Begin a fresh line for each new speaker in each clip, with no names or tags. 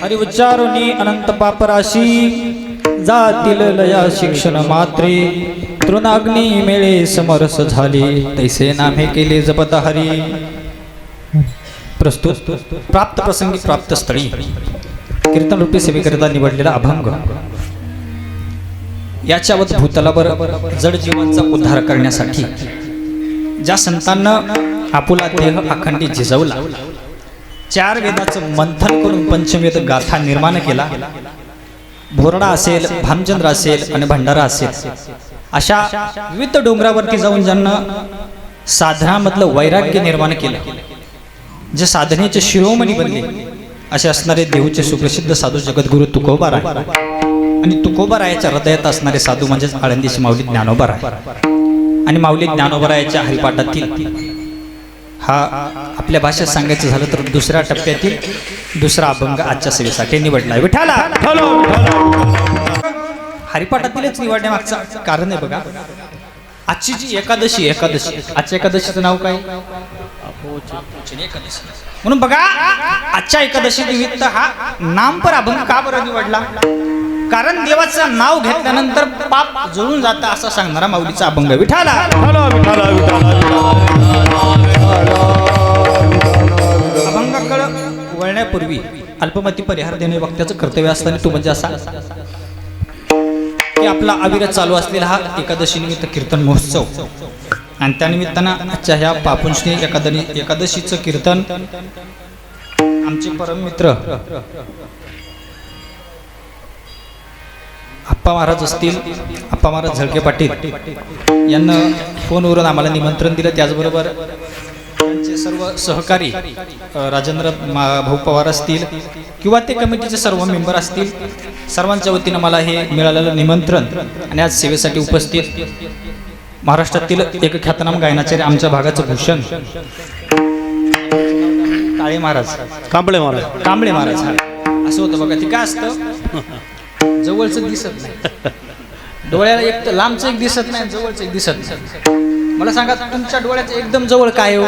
हरि उच्चारुनी अनंत पापराशी जातील लया शिक्षण मात्रे तृणाग्नी मेळे समरस झाले तैसे नामे केले जपत हरी। प्रस्तुत प्राप्त प्रसंगी प्राप्त स्थळी कीर्तन रूपी सेवेकरिता निवडलेला अभंग। याच्यावर भूतलावर जड जीवांचा उद्धार करण्यासाठी ज्या संतांना आपुला देह अखंडित झिजवला, 4 वेदाचं मंथन करून पंचवेद गाथा निर्माण केला, भोरडा असेल, भामचंद्र असेल आणि भंडारा असेल, अशा विविध डोंगरावरती जाऊन ज्यांना साधनामधलं वैराग्य निर्माण केलं, जे साधनेचे शिरोमणी बनले, असे असणारे देऊचे सुप्रसिद्ध साधू जगद्गुरु तुकोबाराय आणि तुकोबारायाच्या हृदयात असणारे साधू म्हणजेच आळंदीचे माऊली ज्ञानोबाराय। आणि माऊली ज्ञानोबारायाच्या हरिपाठातील हा आपल्या भाषेत सांगायचं झालं तर दुसऱ्या टप्प्यातील दुसरा अभंग आजच्या सेवेसाठी निवडला आहे। विठाला हरिपाठातीलच निवडण्यामागचं कारण आहे बघा, आजची जी एकादशी आजच्या एकादशीचं नाव काय? एकादशी। म्हणून बघा आजच्या एकादशी निमित्त हा नामपर अभंग का बरं निवडला? कारण देवाचं नाव घेतल्यानंतर पाप जळून जातं असं सांगणारा माऊलीचा अभंग। विठाला अभंगाकडे वळण्यापूर्वी अल्पमती परिहार देणे वक्त्याचं कर्तव्य असताना तो म्हणजे असा की आपला अविरत चालू असलेला हा एकादशी निमित्त कीर्तन महोत्सव आणि त्यानिमित्तानं आजच्या ह्या पापुंशनी एकादशीचं कीर्तन आमचे परम मित्र आप्पा महाराज असतील, आप्पा महाराज झळके पाटील यांना फोनवरून आम्हाला निमंत्रण दिलं। त्याचबरोबर त्यांचे सर्व सहकारी राजेंद्र भाऊ पवार असतील किंवा ते कमिटीचे सर्व मेंबर असतील, सर्वांच्या वतीनं मला हे मिळालेलं निमंत्रण आणि आज सेवेसाठी उपस्थित महाराष्ट्रातील एक ख्यातनाम गायनाचार्य आमच्या भागाचं भूषण काळे महाराज, कांबळे महाराज असं होतं बघा। ते काय असतं, जवळचं दिसत नाही, डोळ्याला एक लांबचं एक दिसत नाही, जवळचं एक दिसत नाही। मला सांगा तुमच्या डोळ्याचं एकदम जवळ काय हो?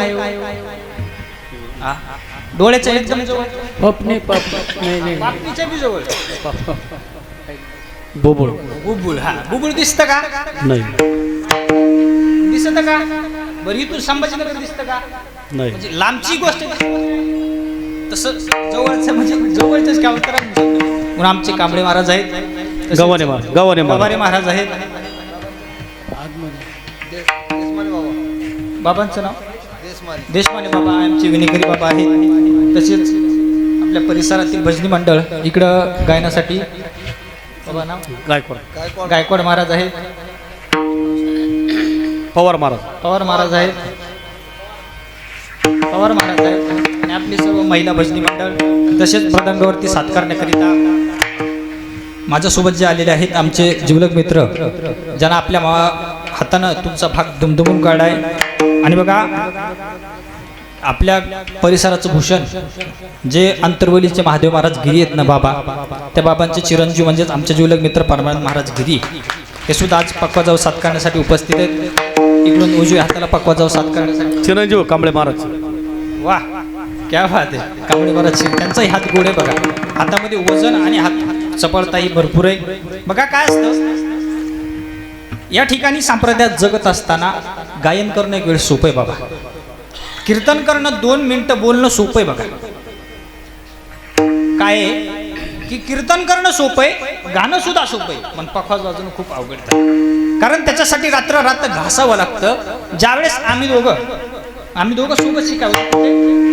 डोळ्याचं एकदम जवळ पापणीच्या बी जवळ बुबुळ। हा बुबुळ दिसतं का? नाही दिसत का? बरं इथून संभाजीनगर दिसतं का? नाही। म्हणजे लांबची गोष्ट तसं जवळचं म्हणजे जवळच काय उत्तर म्हणून आमचे कांबळे महाराज आहेत, गवारे महाराज आहेत, बाबांचं नाव देशमाने बाबा, आमचे विनेकरी बाबा आहेत। तसेच आपल्या परिसरातील भजनी मंडळ इकडं गायनासाठी बाबा नाव गायकवाड महाराज आहेत, पवार महाराज आहेत आणि आपली सर्व महिला भजनी मंडळ तसेच मृदंगावरती साथ करण्याकरिता माझ्यासोबत जे आलेले आहेत आमचे जिवलग मित्र, ज्यांना आपल्या हातानं तुमचा भाग दुमदुमून काढाय। आणि बघा आपल्या परिसराचं भूषण जे अंतरवलीचे महादेव महाराज गिरी आहेत ना बाबा, त्या बाबांचे चिरंजीव म्हणजेच आमचे जिवलग मित्र परमानंद महाराज गिरी हे सुद्धा आज पक्वाजाव साथ करण्यासाठी उपस्थित आहेत। इकडून उजव्या हाताला पक्वाजाव साथ करण्यासाठी
चिरंजीव कांबळे महाराज।
वा क्या बात आहे, कांबळे महाराज त्यांचाही हात गोड आहे बघा, हातामध्ये वजन आणि हात चपळताही भरपूर आहे। बघा काय असतं, या ठिकाणी संप्रदायात जगत असताना गायन करणं एक वेळ सोपं आहे बाबा, कीर्तन करणं 2 मिनिटं बोलणं सोपं आहे बघा। काय की कीर्तन करणं सोपं आहे, गाणं सुद्धा सोपं आहे, पण पखवाज वाजवणं खूप अवघड आहे। कारण त्याच्यासाठी रात्र घासावं लागतं। ज्यावेळेस आम्ही दोघं सोबत शिकावं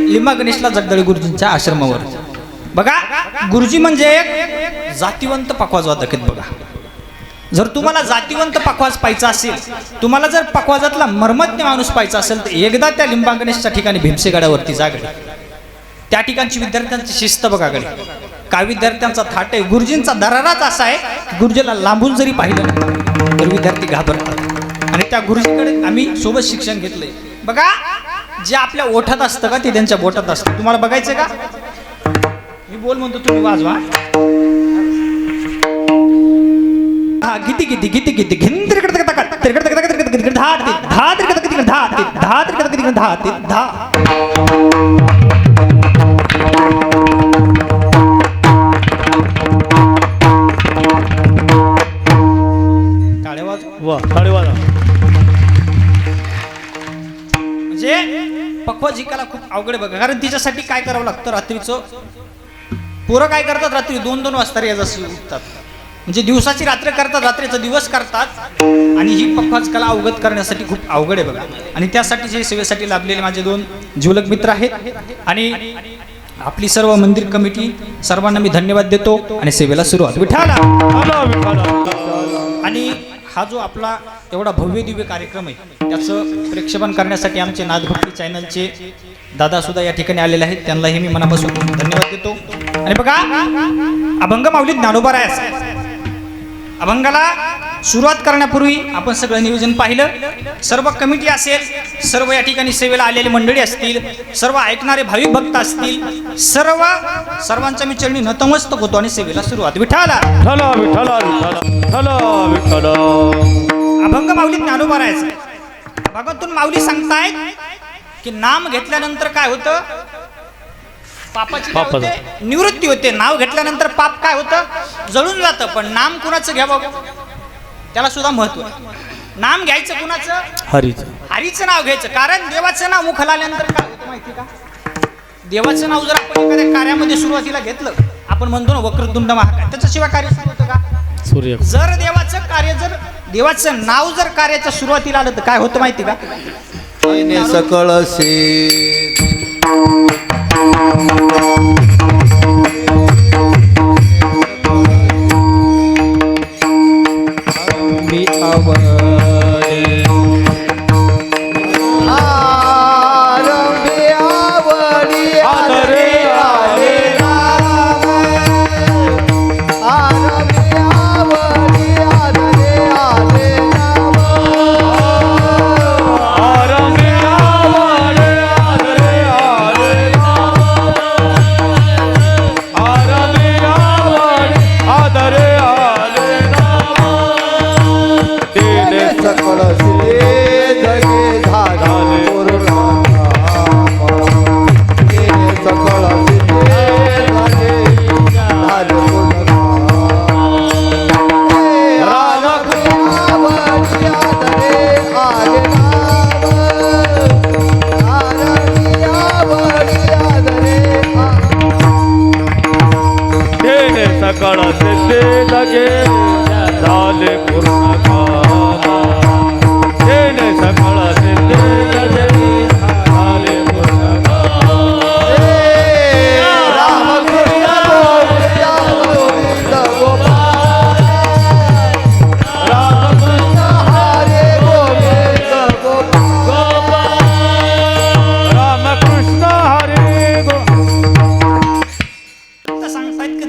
लिंबा गणेशला जगदळे गुरुजींच्या आश्रमावर बघा, गुरुजी म्हणजे एक जातीवंत पखवाज वादक आहेत बघा। जर तुम्हाला जातीवंत पखवाज पाहिजे असेल, तुम्हाला जर पखवाजातला मर्मज्ञ माणूस पाहिजे असेल तर एकदा त्या लिंबा गणेशच्या ठिकाणी भीमसेगडावरती जागडे, त्या ठिकाणची विद्यार्थ्यांची शिस्त बघा गडे, काय विद्यार्थ्यांचा थाट आहे। गुरुजींचा दराराच असा आहे की गुरुजीला लांबून जरी पाहिलं तर विद्यार्थी घाबरतात आणि त्या गुरुजीकडे आम्ही सोबत शिक्षण घेतलंय बघा। जे आपल्या ओठात असतं का ते त्यांच्या बोटात असतं। तुम्हाला बघायचं का? मी बोल म्हणतो तुम्ही वाजवा। गिती गिती गिती गिती घिन तिरकड तक तिरकड तक तिरकड तिरकड धा धा तिरकड तक तिरकड धा धा तिरकड तक तिरकड धा धा पखवाज जिंकायला खूप अवघड आहे बघा. कारण तिच्यासाठी काय करावं लागतं, रात्रीचं पोरं काय करतात, रात्री 2-2 वाजता रेजाशी उठतात. म्हणजे दिवसाची रात्र करतात, रात्रीचा दिवस करतात. आणि ही पखवाज कला अवगत करण्यासाठी खूप अवघड आहे बघा. आणि त्यासाठी जे सेवेसाठी लाभलेले माझे 2 जिवलग मित्र आहेत आणि आपली सर्व मंदिर कमिटी, सर्वांना मी धन्यवाद देतो आणि सेवेला सुरुवात. विठाला. आणि हा जो आपला एवढा भव्य दिव्य कार्यक्रम आहे त्याचं प्रेक्षेपण करण्यासाठी आमचे नादभक्ती चॅनलचे दादा सुद्धा या ठिकाणी आलेले आहेत, त्यांनाही मी मनापासून धन्यवाद देतो. आणि बघा, अभंग माऊली ज्ञानोबा राय अभंगाला सुरुवात करण्यापूर्वी आपण सगळं नियोजन पाहिलं. सर्व कमिटी असेल, सर्व या ठिकाणी सेवेला आलेली मंडळी असतील, सर्व ऐकणारे भाविक भक्त असतील, सर्वांच्या मी चरणी नतमस्तक होतो आणि सेवेला सुरुवात. विठाला. अभंग माऊली ज्ञानोबा राहायचं. अभंगातून माऊली सांगतायत की नाम घेतल्यानंतर काय होतं, पापाची काय होते, निवृत्ती होते. नाव घेतल्यानंतर पाप काय होतं, जळून जातं. पण नाम कुणाचं घ्यावं, त्याला सुद्धा महत्व आहे. नाम घ्यायचं कुणाचं, हरीचं नाव घ्यायचं. कारण देवाचं नाव मुखाला आल्यानंतर काय होतं माहिती का, देवाचं नाव जर आपण एखाद्या कार्यामध्ये सुरुवातीला घेतलं, आपण म्हणतो ना वक्रतुंड महाकाय, त्याच्याशिवाय कार्य सुरू होतं का. सूर्य जर देवाचं कार्य, जर देवाचं नाव जर कार्याच्या सुरुवातीला आलं तर काय होतं माहिती का,
सकळ
मी आवडे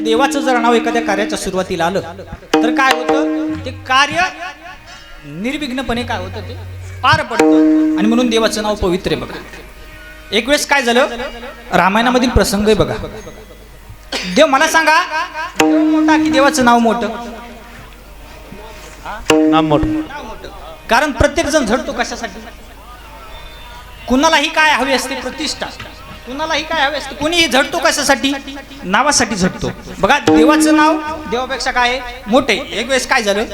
देवाचं जर नाव एखाद्या कार्याच्या सुरुवातीला आलं तर काय होतं, ते कार्य निर्विघ्नपणे काय होतं, ते पार पडतं. आणि म्हणून देवाचं नाव पवित्र आहे बघा. एक वेळेस काय झालं, रामायणामधील प्रसंग आहे बघा. देव, मला सांगा, देव मोठा की देवाचं नाव मोठं?
नाम मोठं.
कारण प्रत्येक जण झडतो कशासाठी, कुणालाही काय हवी असते, प्रतिष्ठा. कुणालाही काय हवे असते, कोणीही झडतो कशासाठी, नावासाठी झडतो बघा. देवाचं नाव देवापेक्षा काय मोठे. एक वेळेस काय झालं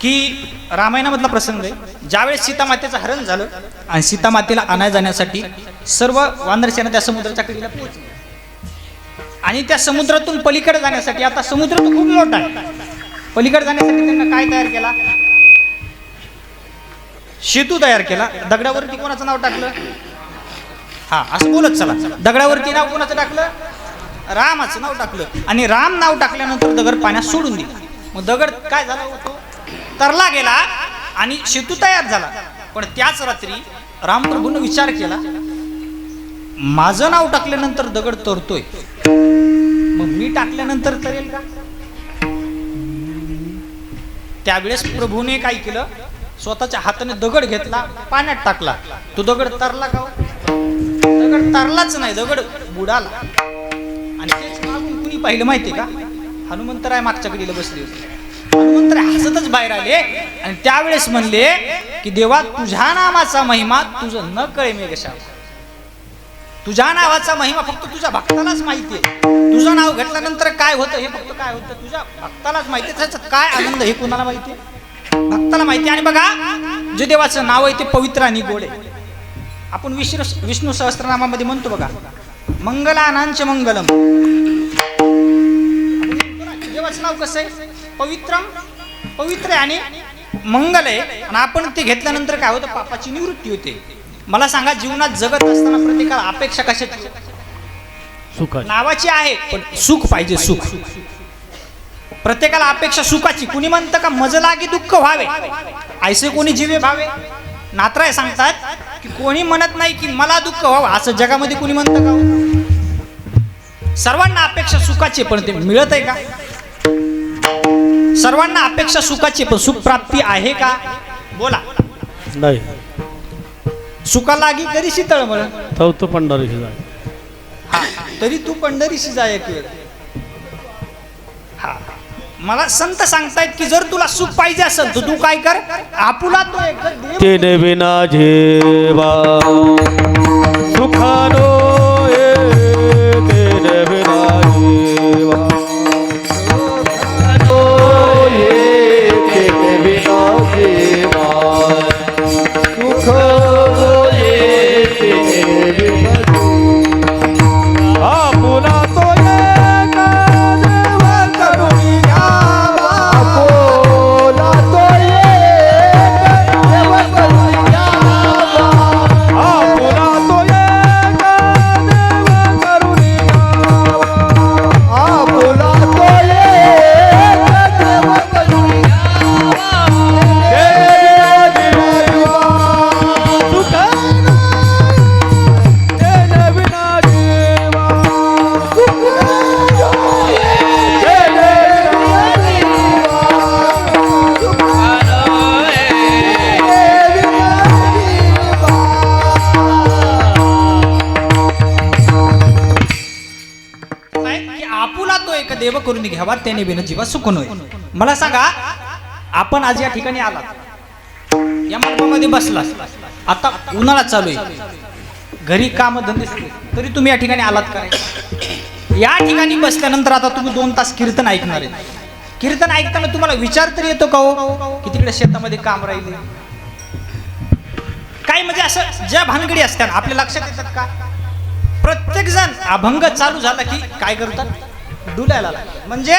की रामायणामधला प्रसंग आहे, ज्यावेळेस सीतामातेचं हरण झालं आणि सीतामातेला आणाय जाण्यासाठी सर्व वानरसेना त्या समुद्राच्या कडेला पोहोचली. आणि त्या समुद्रातून पलीकडे जाण्यासाठी, आता समुद्र तो खूप मोठा आहे, पलीकडे जाण्यासाठी त्यांना काय तयार केला, सेतू तयार केला. दगडावरती कोणाचं नाव टाकलं, हा असं बोलत चला, दगडावरती नाव कोणाचं टाकलं, रामाचं नाव टाकलं. आणि राम नाव टाकल्यानंतर दगड पाण्यात सोडून दिला. मग दगड काय झाला, होतो तरला गेला आणि सेतू तयार झाला. पण त्याच रात्री रामप्रभूंनी विचार केला, माझं नाव टाकल्यानंतर दगड तरतोय, मग मी टाकल्यानंतर तरेल का. त्यावेळेस प्रभूने काय केलं, स्वतःच्या हाताने दगड घेतला, पाण्यात टाकला. तो दगड तरला का, दगड तरलाच नाही, दगड बुडाला. आणि तेच मागून कुणी पाहिलं माहितीये का, हनुमंतराय मागच्या कडीला बसले होते. हनुमंतराय हसतच बाहेर आले आणि त्यावेळेस म्हणले की देवा, तुझ्या नावाचा महिमा तुझं न कळे मेघशा. तुझ्या नावाचा महिमा फक्त तुझ्या भक्तालाच माहिती आहे. तुझं नाव घेतल्यानंतर काय होतं हे फक्त काय होतं तुझ्या भक्तालाच माहिती आहे. त्याचा काय आनंद हे कोणाला माहिती आहे, भक्ताला माहिती आहे. आणि बघा, जे देवाचं नाव आहे ते पवित्र आणि गोड आहे. आपण विष्णू सहस्त्रनामामध्ये म्हणतो बघा, मंगलानांच मंगलम. देवाचं नाव कसं आहे? पवित्र आहे आणि मंगल आहे. आणि आपण ते घेतल्यानंतर काय होतं? पापाची निवृत्ती होते. मला सांगा, जीवनात जगत असताना प्रत्येकाला अपेक्षा कशाची?
सुखाची.
नावाची आहे, पण सुख पाहिजे. सुख प्रत्येकाला अपेक्षा सुखाची. कुणी म्हणतं का मज लागी दुःख व्हावे, ऐसे कोणी जीवे भावे. नात्राय सांगतात की कोणी म्हणत नाही की मला दुःख व्हावं, असं जगामध्ये कुणी म्हणतं का? सर्वांना अपेक्षा सुखाची, पण ते मिळत आहे का? सर्वांना अपेक्षा सुखाची, पण सुख प्राप्ती आहे का? बोला.
नाही.
सुखा लागी करी शीतळ
तो पंढरीशी जाय.
हा, तरी तू पंढरीशी जाय एक वेळ. हा, मला संत सांगतायत की जर तुला सुख पाहिजे असेल तर तू काय कर? आपुला तो एक देव.
तेने विना जेवा सुखानो ये, तेने विना जेवा सुखानो ये, तेने विना जेवा सुखानो ये, तेने विना आपुला तो एक देव करुणी घ्यावा. आपुला तो एक देव करुणी घ्यावा. आपुला तो एक देव करुणी घ्यावा. आपुला तो एक देव करुणी घ्यावा. तेने विना जेवा
की आपुला तो एक देव करून घ्यावा, त्याने बिन जीवा सुख नये. मला सांगा, आपण आज या ठिकाणी आलात, या मंडपामध्ये बसला, आता उन्हाळा चालू आहे, घरी काम धंदे सुरू आहेत, तरी तुम्ही या ठिकाणी आलात काय? या ठिकाणी बसल्यानंतर आता तुम्ही 2 तास कीर्तन ऐकणार आहे. कीर्तन ऐकताना तुम्हाला विचार तरी येतो का हो की तिकडे शेतामध्ये काम राहिले काय? म्हणजे असं ज्या भानगडी असतात आपल्या लक्षात येतात का? प्रत्येक जण अभंग चालू झाला की काय करतात? डुलायला लागतात. म्हणजे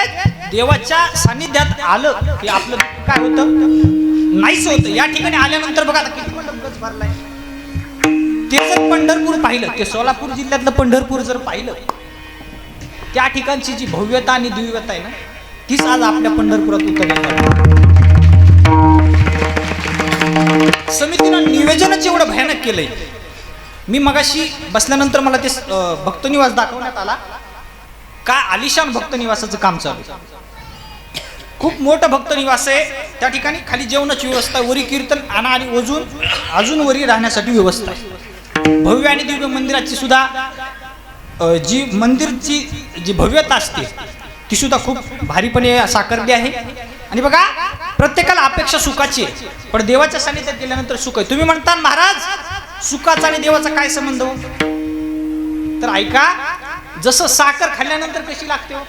देवाच्या सानिध्यात आलं की आपलं काय होतं? नाहीच होतं. या ठिकाणी आल्यानंतर बघा आता किती मंडप गच भरलाय. ते जर पंढरपूर पाहिलं, ते सोलापूर जिल्ह्यातलं पंढरपूर जर पाहिलं, त्या ठिकाणची जी भव्यता आणि दिव्यता आहे ना, तीच आज आपल्या पंढरपुरात उतरली. समितीनं नियोजनच एवढं भयानक केलंय. मी मगाशी बसल्यानंतर मला ते भक्तनिवास दाखवण्यात आला. काय आलिशान भक्तनिवासाचं काम चालू, खूप मोठं भक्तनिवास आहे. त्या ठिकाणी खाली जेवणाची व्यवस्था, वरी कीर्तन आणा आणि अजून वरी राहण्यासाठी व्यवस्था आहे. भव्य आणि दिव्य मंदिराची सुद्धा जी मंदिरची जी भव्यता असते ती सुद्धा खूप भारीपणे साकारली आहे. आणि बघा, प्रत्येकाला अपेक्षा सुखाची आहे, पण देवाच्या सानिध्यात गेल्यानंतर सुख आहे. तुम्ही म्हणता महाराज सुखाचा आणि देवाचा काय संबंध हो? तर ऐका, जसं साखर खाल्ल्यानंतर कशी लागते हो?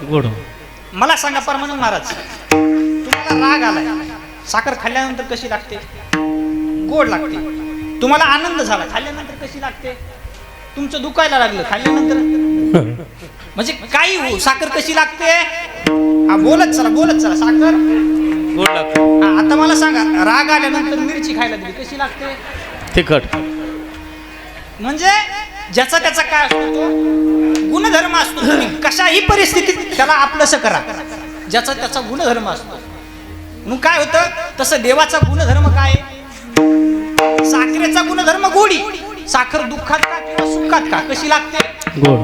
गोड.
मला सांगा परमानंद महाराज, तुम्हाला राग आलाय, साखर खाल्ल्यानंतर कशी लागते? गोड लागते. तुम्हाला आनंद झाला, खाल्ल्यानंतर कशी लागते? तुमचं दुखायला लागलं, खाल्ल्यानंतर म्हणजे काही हो, साखर कशी लागते? हा, बोलत चला साखर
गोड लागते.
आता मला सांगा, राग आल्यानंतर मिरची खायला दिली कशी लागते?
तिखट.
म्हणजे ज्याचा त्याचा काय असतो तो गुणधर्म असतो. तुम्ही कशाही परिस्थितीत त्याला आपलंसं करा, ज्याचा त्याचा गुणधर्म असतो. मग काय होतं? तसं देवाचा गुणधर्म काय? साखरेचा गुणधर्म गोडी. साखर दुःखात का किंवा सुखात का कशी लागते?
गोड.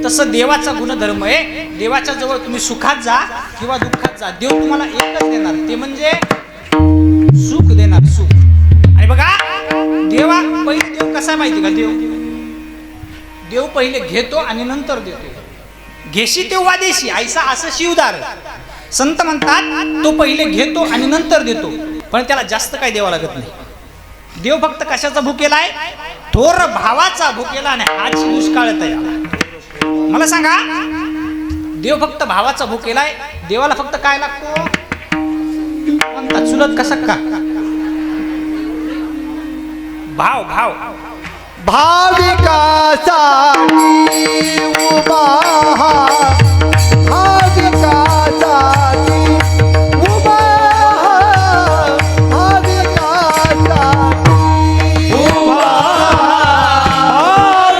तसं देवाचा गुणधर्म आहे. देवाच्या जवळ तुम्ही सुखात जा किंवा दुःखात जा, देव तुम्हाला एकच देणार, ते म्हणजे सुख देणार, सुख. आणि बघा, देवा पहिले देव कसा माहिती का? देव पहिले घेतो आणि नंतर देतो. घेशी तेव्हा देशी ऐसा असं शिवदार. संत म्हणतात तो पहिले घेतो आणि नंतर देतो, पण त्याला जास्त काही द्यावं लागत नाही. देव फक्त कशाचा भुकेलाय? थोर भावाचा भुकेला नाही. आजची दुष्काळत आहे. मला सांगा, देव फक्त भावाचा भुकेलाय. देवाला फक्त काय लागतो? म्हणतात चुलत कसा का? भाव.
भाविकासाठी उभा भाविकासाठी उभा भाविकासाठी उभा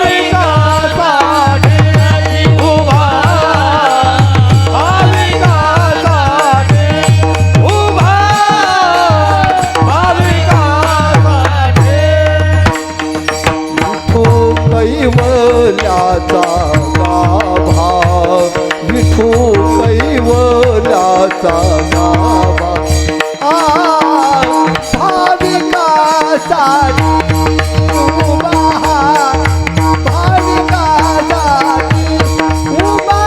भाविकासाठी उभा भाविकासाठी उभा भाविकासाठी विठू कैवल्याचा गाभा भाविकासाठी उभा भाविकासाठी उभा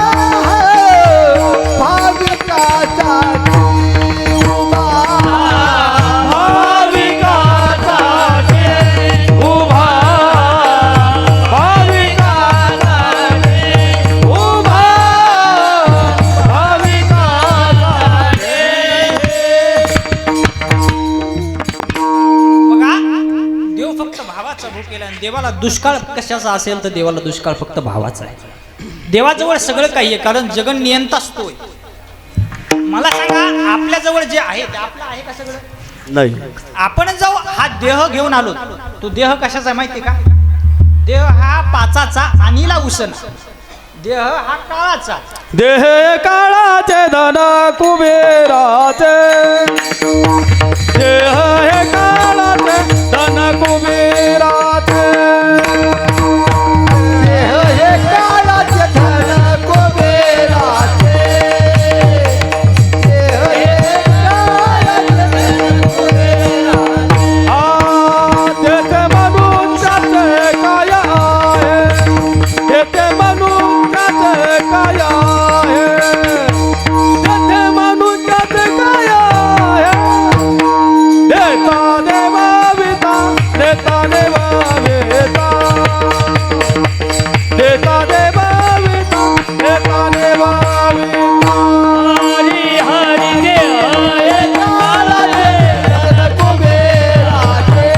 भाविकासाठी उभा भाविकासाठी उभा
बघा देव फक्त भावाचा भूक केला आणि देवाला दुष्काळ कशाचा असेल तर देवाला दुष्काळ फक्त भावाचा आहे. देवाजवळ सगळं काही आहे, कारण जगन नियंता असतोय. मला सांगा आपल्याजवळ जे आहे ते आपलं आहे का सगळं?
नाही.
आपण जाऊ हा देह घेऊन आलो, तो देह कशाचा आहे माहिती का? देह हा पाचाचा आणीला उसना, देह हा काळाचा.
देह काळाचे धन कुबेराचे देह हे काळाचे धन कुबेराचे देह हे काळाचे धन कुबेराचे देह हे काळाचे धन कुबेराचे तेथे मनुष्याचे काय आहे तेथे मनुष्याचे काय आहे तेथे मनुष्याचे काय आहे देता देवा विता देता देवा विता देता देवा विता देता देवा विता हरी हरी देव हे काळाचे धन कुबेराचे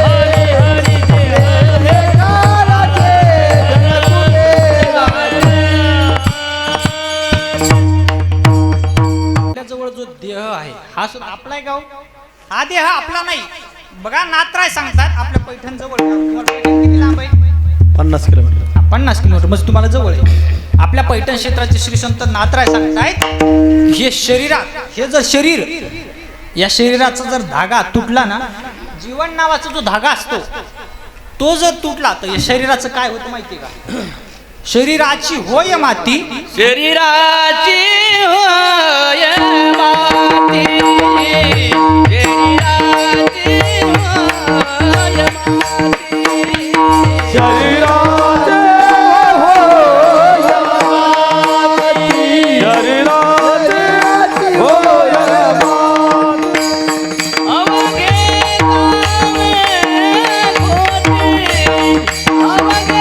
हरी हरी देव हे काळाचे धन कुबेराचे
आपल्याजवळ जो देह आहे हा सुद्धा आपला आहे का हो? हा देह आपला नाही. बघा नात्राय सांगतात आपल्या पैठण जवळ किती लांब आहे?
50 किलोमीटर.
50 किलोमीटर म्हणजे तुम्हाला जवळ आहे. आपल्या पैठण क्षेत्राचे श्री संत नात्राय सांगतायत हे शरीरात हे जर शरीर या शरीराचा जर धागा तुटला ना, जीवन नावाचा जो धागा असतो तो जर तुटला तर या शरीराचं काय होतं माहिती का? शरीराची होय माती
शरीराची होय माती शरीराची होय माती
शरीराचे होय माती शरीराचे होय माती
अवघे गाणे खोटे अवघे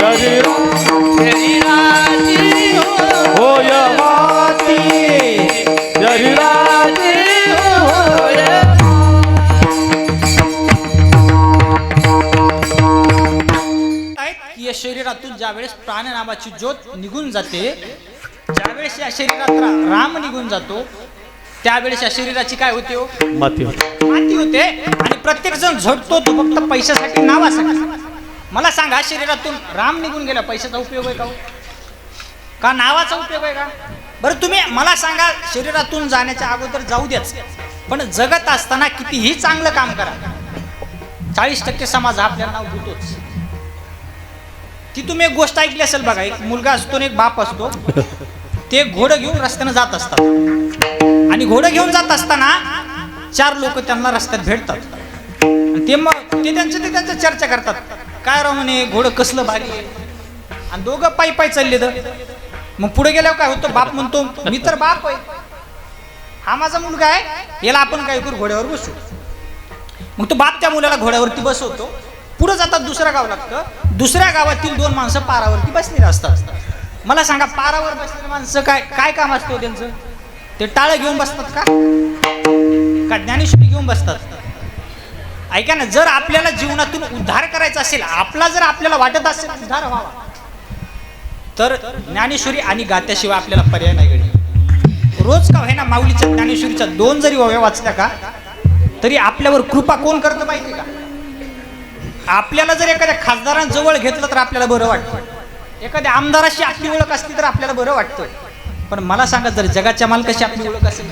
गाणे खोटे शरीराची
होय माती शरीराचे
होय
आहेत की या शरीरातून ज्यावेळेस प्राण नावाची ज्योत निघून जाते, ज्यावेळेस या शरीरात राम निघून जातो त्यावेळेस या शरीराची काय होते हो?
माती.
माती होते. आणि प्रत्येक जण झटतो तो फक्त पैशासाठी, नावासाठी. मला सांगा शरीरातून राम निघून गेला पैशाचा उपयोग आहे का हो? का नावाचा उपयोग आहे का? बरं तुम्ही मला सांगा शरीरातून जाण्याच्या अगोदर जाऊ द्याच, पण जगत असताना कितीही चांगलं काम करा 40% समाज हा आपल्याला नाव घेतोच. ती तुम्ही एक गोष्ट ऐकली असेल बघा, एक मुलगा असतो आणि एक बाप असतो, ते घोडं घेऊन रस्त्यानं जात असतात आणि घोडं घेऊन जात असताना 4 लोक त्यांना रस्त्यात भेटतात आणि ते त्यांचं चर्चा करतात, काय राव म्हणे घोडं कसलं भारी आहे. आणि दोघं पायी पायी चालले तर मग पुढे गेल्यावर काय होतं, बाप म्हणतो मी तर बाप आहे, हा माझा मुलगा आहे, याला आपण काय करू घोड्यावर बसू. मग तो बाप त्या मुलाला घोड्यावरती बसवतो. पुढे जातात दुसरं गाव लागतं, दुसऱ्या गावातील 2 माणसं पारावरती बसलेली असतात. मला सांगा पारावर बसलेली माणसं काय काम असतं त्यांचं? ते टाळं घेऊन बसतात का ज्ञानेश्वरी घेऊन बसतात? ऐका ना, जर आपल्याला जीवनातून उद्धार करायचा असेल, आपला जर आपल्याला वाटत असेल उद्धार व्हावा, तर ज्ञानेश्वरी आणि गात्याशिवाय आपल्याला पर्याय नाही घडला. रोज का होईना माऊलीच्या ज्ञानेश्वरीच्या 2 जरी ओव्या वाचल्या का तरी आपल्यावर कृपा कोण करतं माहिती का? आपल्याला जर एखाद्या खासदारांजवळ घेतलं तर आपल्याला बरं वाटतं, एखाद्या आमदाराशी आपली ओळख असली तर आपल्याला बरं वाटतं. पण मला सांगा, जर जगाच्या मालकाशी आपली ओळख असेल,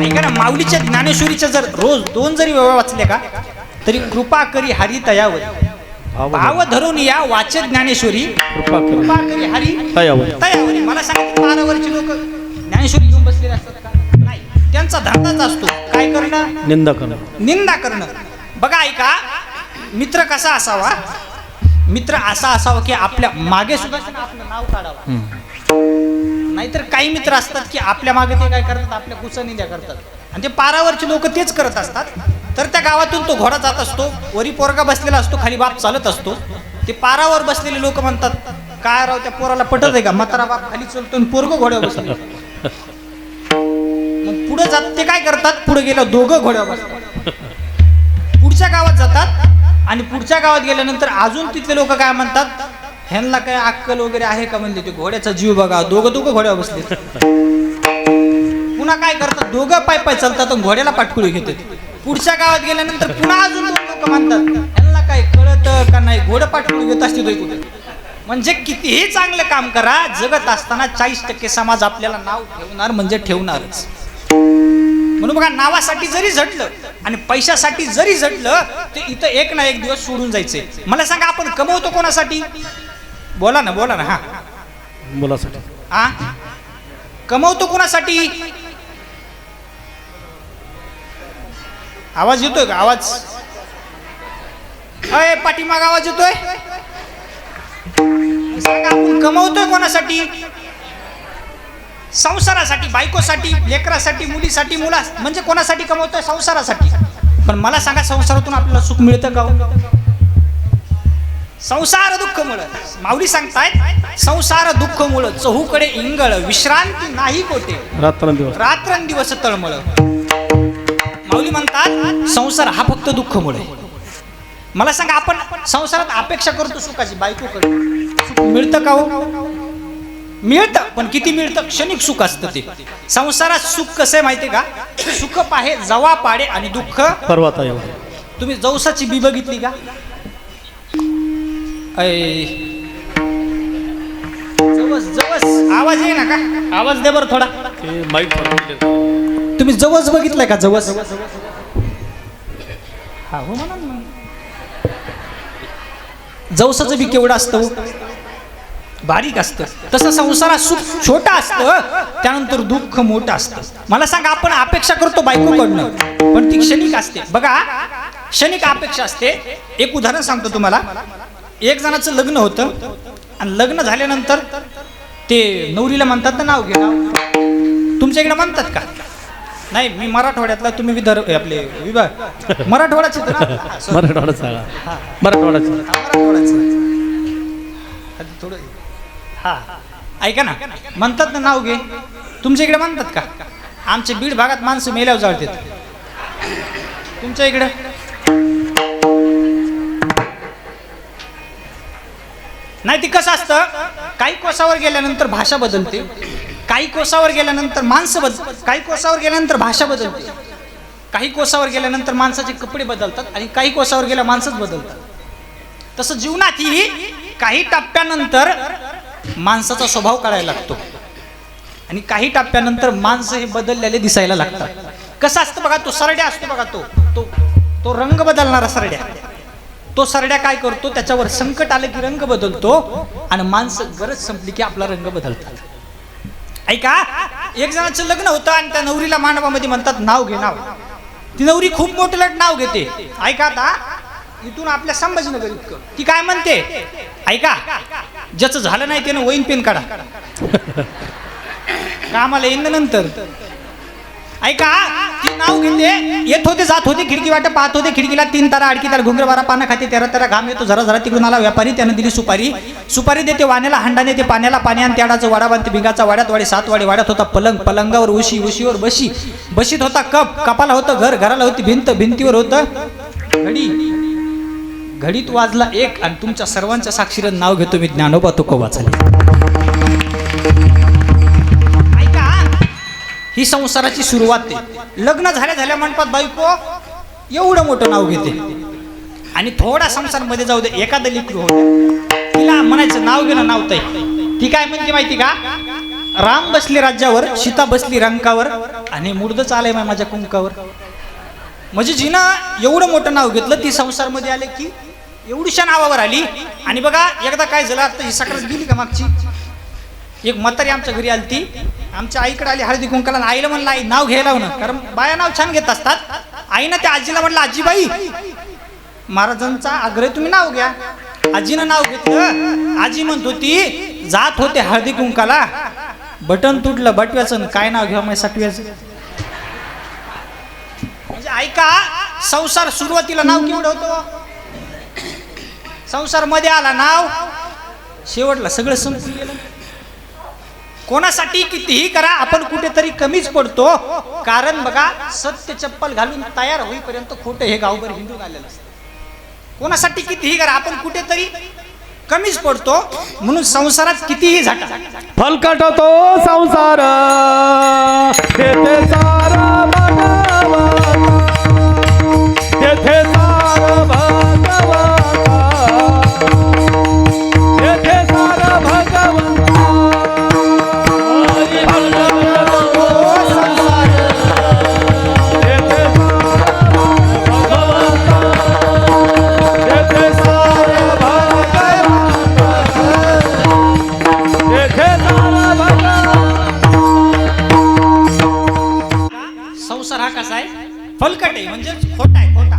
ऐका ना, माऊलीच्या ज्ञानेश्वरीच्या जर रोज 2 जरी ओव्या वाचल्या का तरी कृपा करी हरी तयावर भाव धरून या वाचे ज्ञानेश्वरी कृपा करी हरी तयावरी. मला सांगा, 12 वर्षी लोक ज्ञानेश्वरी घेऊन बसलेले असतात का? नाही, त्यांचा धंदाच असतो काय करणं? निंदा करणं. बघा ऐका, मित्र कसा असावा? मित्र असा असावा की आपल्या मागे सुद्धा आपलं नाव काढावं. नाहीतर काही मित्र असतात की आपल्या मागे ते काय करतात, आपल्या कुचनिंद्या करतात, आणि ते 12 वर्षी लोक तेच करत असतात. तर त्या गावातून तो घोडा जात असतो, वरी पोरगा बसलेला असतो, खाली बाप चालत असतो. ते 12 वर बसलेले लोक म्हणतात, काय राव त्या पोराला पटत आहे का? म्हातारा बाप खाली चलतो आणि पोरग घोड्यावर बसले. मग पुढे जात ते काय करतात, पुढे गेलं दोघं घोड्यावर बसतात, पुढच्या गावात जातात, आणि पुढच्या गावात गेल्यानंतर अजून तिथले लोक काय म्हणतात, ह्यांना काय अक्कल वगैरे आहे का? म्हणजे ते घोड्याचा जीव बघा, दोघं घोड्यावर बसले. पुन्हा काय करतात, दोघं पाय पाय चालतात आणि घोड्याला पाठकुळी घेतात. पुढच्या गावात गेल्यानंतर पुन्हा अजून 2 लोक म्हणतात, ह्यांना काय कळत का नाही, घोडं पाठकुळी घेत असते कुठे. म्हणजे कितीही चांगलं काम करा, जगत असताना 40% समाज आपल्याला नाव ठेवणार म्हणजे ठेवणारच. म्हणून बघा, नावासाठी जरी झटलं आणि पैशासाठी जरी झटलं ते इथं एक ना एक दिवस सोडून जायचंय. मला सांगा, आपण कमवतो कोणासाठी? बोला ना हा,
मुलासाठी.
हा, कमवतो कोणासाठी? आवाज येतोय का? आवाज अय पाठीमाग आवाज येतोय? सांगा, आपण कमवतोय कोणासाठी? संसारासाठी, बायकोसाठी, लेकरासाठी, मुलीसाठी. मुला म्हणजे कोणासाठी कमवतोय? संसारासाठी. पण मला सांगा, संसारातून आपल्याला सुख मिळतं का? संसार दुःख मुळ, माऊली सांगतायत, संसार दुःख मुळ चहूकडे इंगळ, विश्रांती नाही कोठे, रात्रंदिवस तळमळ. माऊली म्हणतात, संसार हा फक्त दुःख मुळे. मला सांगा, आपण संसारात अपेक्षा करतो सुखाची, बायकोकडे सुख मिळतं का हो? मिळतं, पण किती मिळतं? क्षणिक सुख असतं ते. संसारात सुख कसं आहे माहितीये का? सुख पाहे जवा पाडे आणि दुःख
पर्वता एवढे.
तुम्ही जवसाची बी बघितली का? जवस आवाज आहे ना का? आवाज दे बरं थोडा. तुम्ही जवस बघितलंय का? जवस हा हो म्हणा ना. जवसाचं बी केवढं असतं, बारीक असतं. तसं संसारात सुख छोटं असतं, त्यानंतर दुःख मोठं असतं. मला सांगा, आपण अपेक्षा करतो बायकोकडनं, पण ती क्षणिक असते. बघा, क्षणिक अपेक्षा असते. एक उदाहरण सांगतो तुम्हाला. एक जणाचं लग्न होतं आणि लग्न झाल्यानंतर ते नवरीला म्हणतात ना, नाव घे नाव. तुमच्या इकडे म्हणतात का? नाही, मी मराठवाड्यातला, तुम्ही आपले विभाग मराठवाड्याचे थोडं. हा, ऐका ना, म्हणतात ना नाव घे. तुमच्या इकडे म्हणतात का? आमच्या बीड भागात माणसं मेल्यावर जाळतात. तुमच्या इकडे नाही. ती कसं असतं, काही कोसावर गेल्यानंतर भाषा बदलते, काही कोसावर गेल्यानंतर माणसं काही कोसावर गेल्यानंतर भाषा बदलते, काही कोसावर गेल्यानंतर माणसाचे कपडे बदलतात, आणि काही कोसावर गेल्या माणसंच बदलतात. तसं जीवनातही काही टप्प्यानंतर माणसाचा स्वभाव कळायला लागतो, आणि काही टप्प्यानंतर माणसं हे बदललेले दिसायला लागतात. कसं असतं बघा, तो सरड्या असतो बघा, तो रंग बदलणारा सरड्या. तो सरड्या काय करतो, त्याच्यावर संकट आलं की रंग बदलतो, आणि माणसं गरज संपली की आपला रंग बदलतात. ऐका, एक जणाचं लग्न होतं आणि त्या नवरीला मांडवामध्ये म्हणतात, नाव घे नाव. ती नवरी खूप मोठं नाव घेते. ऐका, आता इथून आपल्या संभाजीनगर इतकं ती काय म्हणते, ऐका, ज्याचं झालं नाही त्यानं वहीन पेन काढा, कामाला येईन नंतर. ऐका, ती नाव घेते, येत होते जात होते, खिडकी वाट पाहत होते, खिडकीला 3 तारा अडकी तारा घुंगर बारा पानं खाते, 13 तारा घाम येतो, जरा जरा तिकडून आला व्यापारी, त्यानं दिली सुपारी. सुपारी देते वाण्याला, हांडाने ते पाण्याला पाणी, आणि त्याडाचं वाडा बांधते भिंगाचा, वाड्यात वाडी 7 वाडी, वाड्यात होता पलंग, पलंगावर उशी, उशीवर बशी, बशीत होता कप, कपाला होतं घर, घराला होती भिंत, भिंतीवर होतं घडीत वाजला 1 आणि तुमच्या सर्वांच्या साक्षीनं नाव घेतो मी ज्ञानोबा तुकोबाचं. ऐका, ही संसाराची सुरुवात आहे. लग्न झाल्या मंडपात बायको एवढं मोठं नाव घेते आणि थोडा संसारमध्ये जाऊ दे, एखादं लेकरू हो तिला म्हणायचं नाव घेणं नाव ताई. ती काय म्हणते माहिती का? राम बसले राज्यावर, सीता बसली रंकावर आणि मुर्द चालय माझ्या कुंकावर. म्हणजे जिनं एवढं मोठं नाव घेतलं ती संसारमध्ये आले की एवढीशा नावावर आली. आणि बघा एकदा काय झालं, आता ही सकाळच गेली का मागची, एक म्हातारी आमच्या घरी आली. ती आमच्या आईकडे आली हळदी कुंकाला. आईला म्हणलं आई नाव घ्यायला ना, कारण बाया नाव छान घेत असतात. आईनं त्या आजीला म्हटलं आजीबाई महाराजांचा आग्रह तुम्ही नाव घ्या. आजीनं नाव घेतलं. आजी म्हणत होती जात होते हळदी कुंकाला, बटन तुटलं बटव्याचं, काय नाव घ्यावं माझ्या साठव्याचं. म्हणजे ऐका, संसार सुरुवातीला नाव केवढं होतं, संसार मध्ये आला नाव, शेवटला सगळं संपून गेलं. कोणासाठी कितीही करा आपण कुठेतरी कमीच पडतो. कारण बघा सत्य चप्पल घालून तयार होईपर्यंत खोटं हे गावभर हिंदून आलेलं असतं. कोणासाठी कितीही करा आपण कुठेतरी कमीच पडतो. म्हणून संसारात कितीही झाटा,
फलकट तो संसार तेथे सारा भगवंता, तेथे सारा भगवंता, तेथे सारा भगवंता. फलकट तो संसार तेथे सारा भगवंता, तेथे सारा भगवंता, तेथे सारा भगवंता.
संसार हा कसा आहे, फलकट आहे म्हणजे खोटा आहे, खोटा.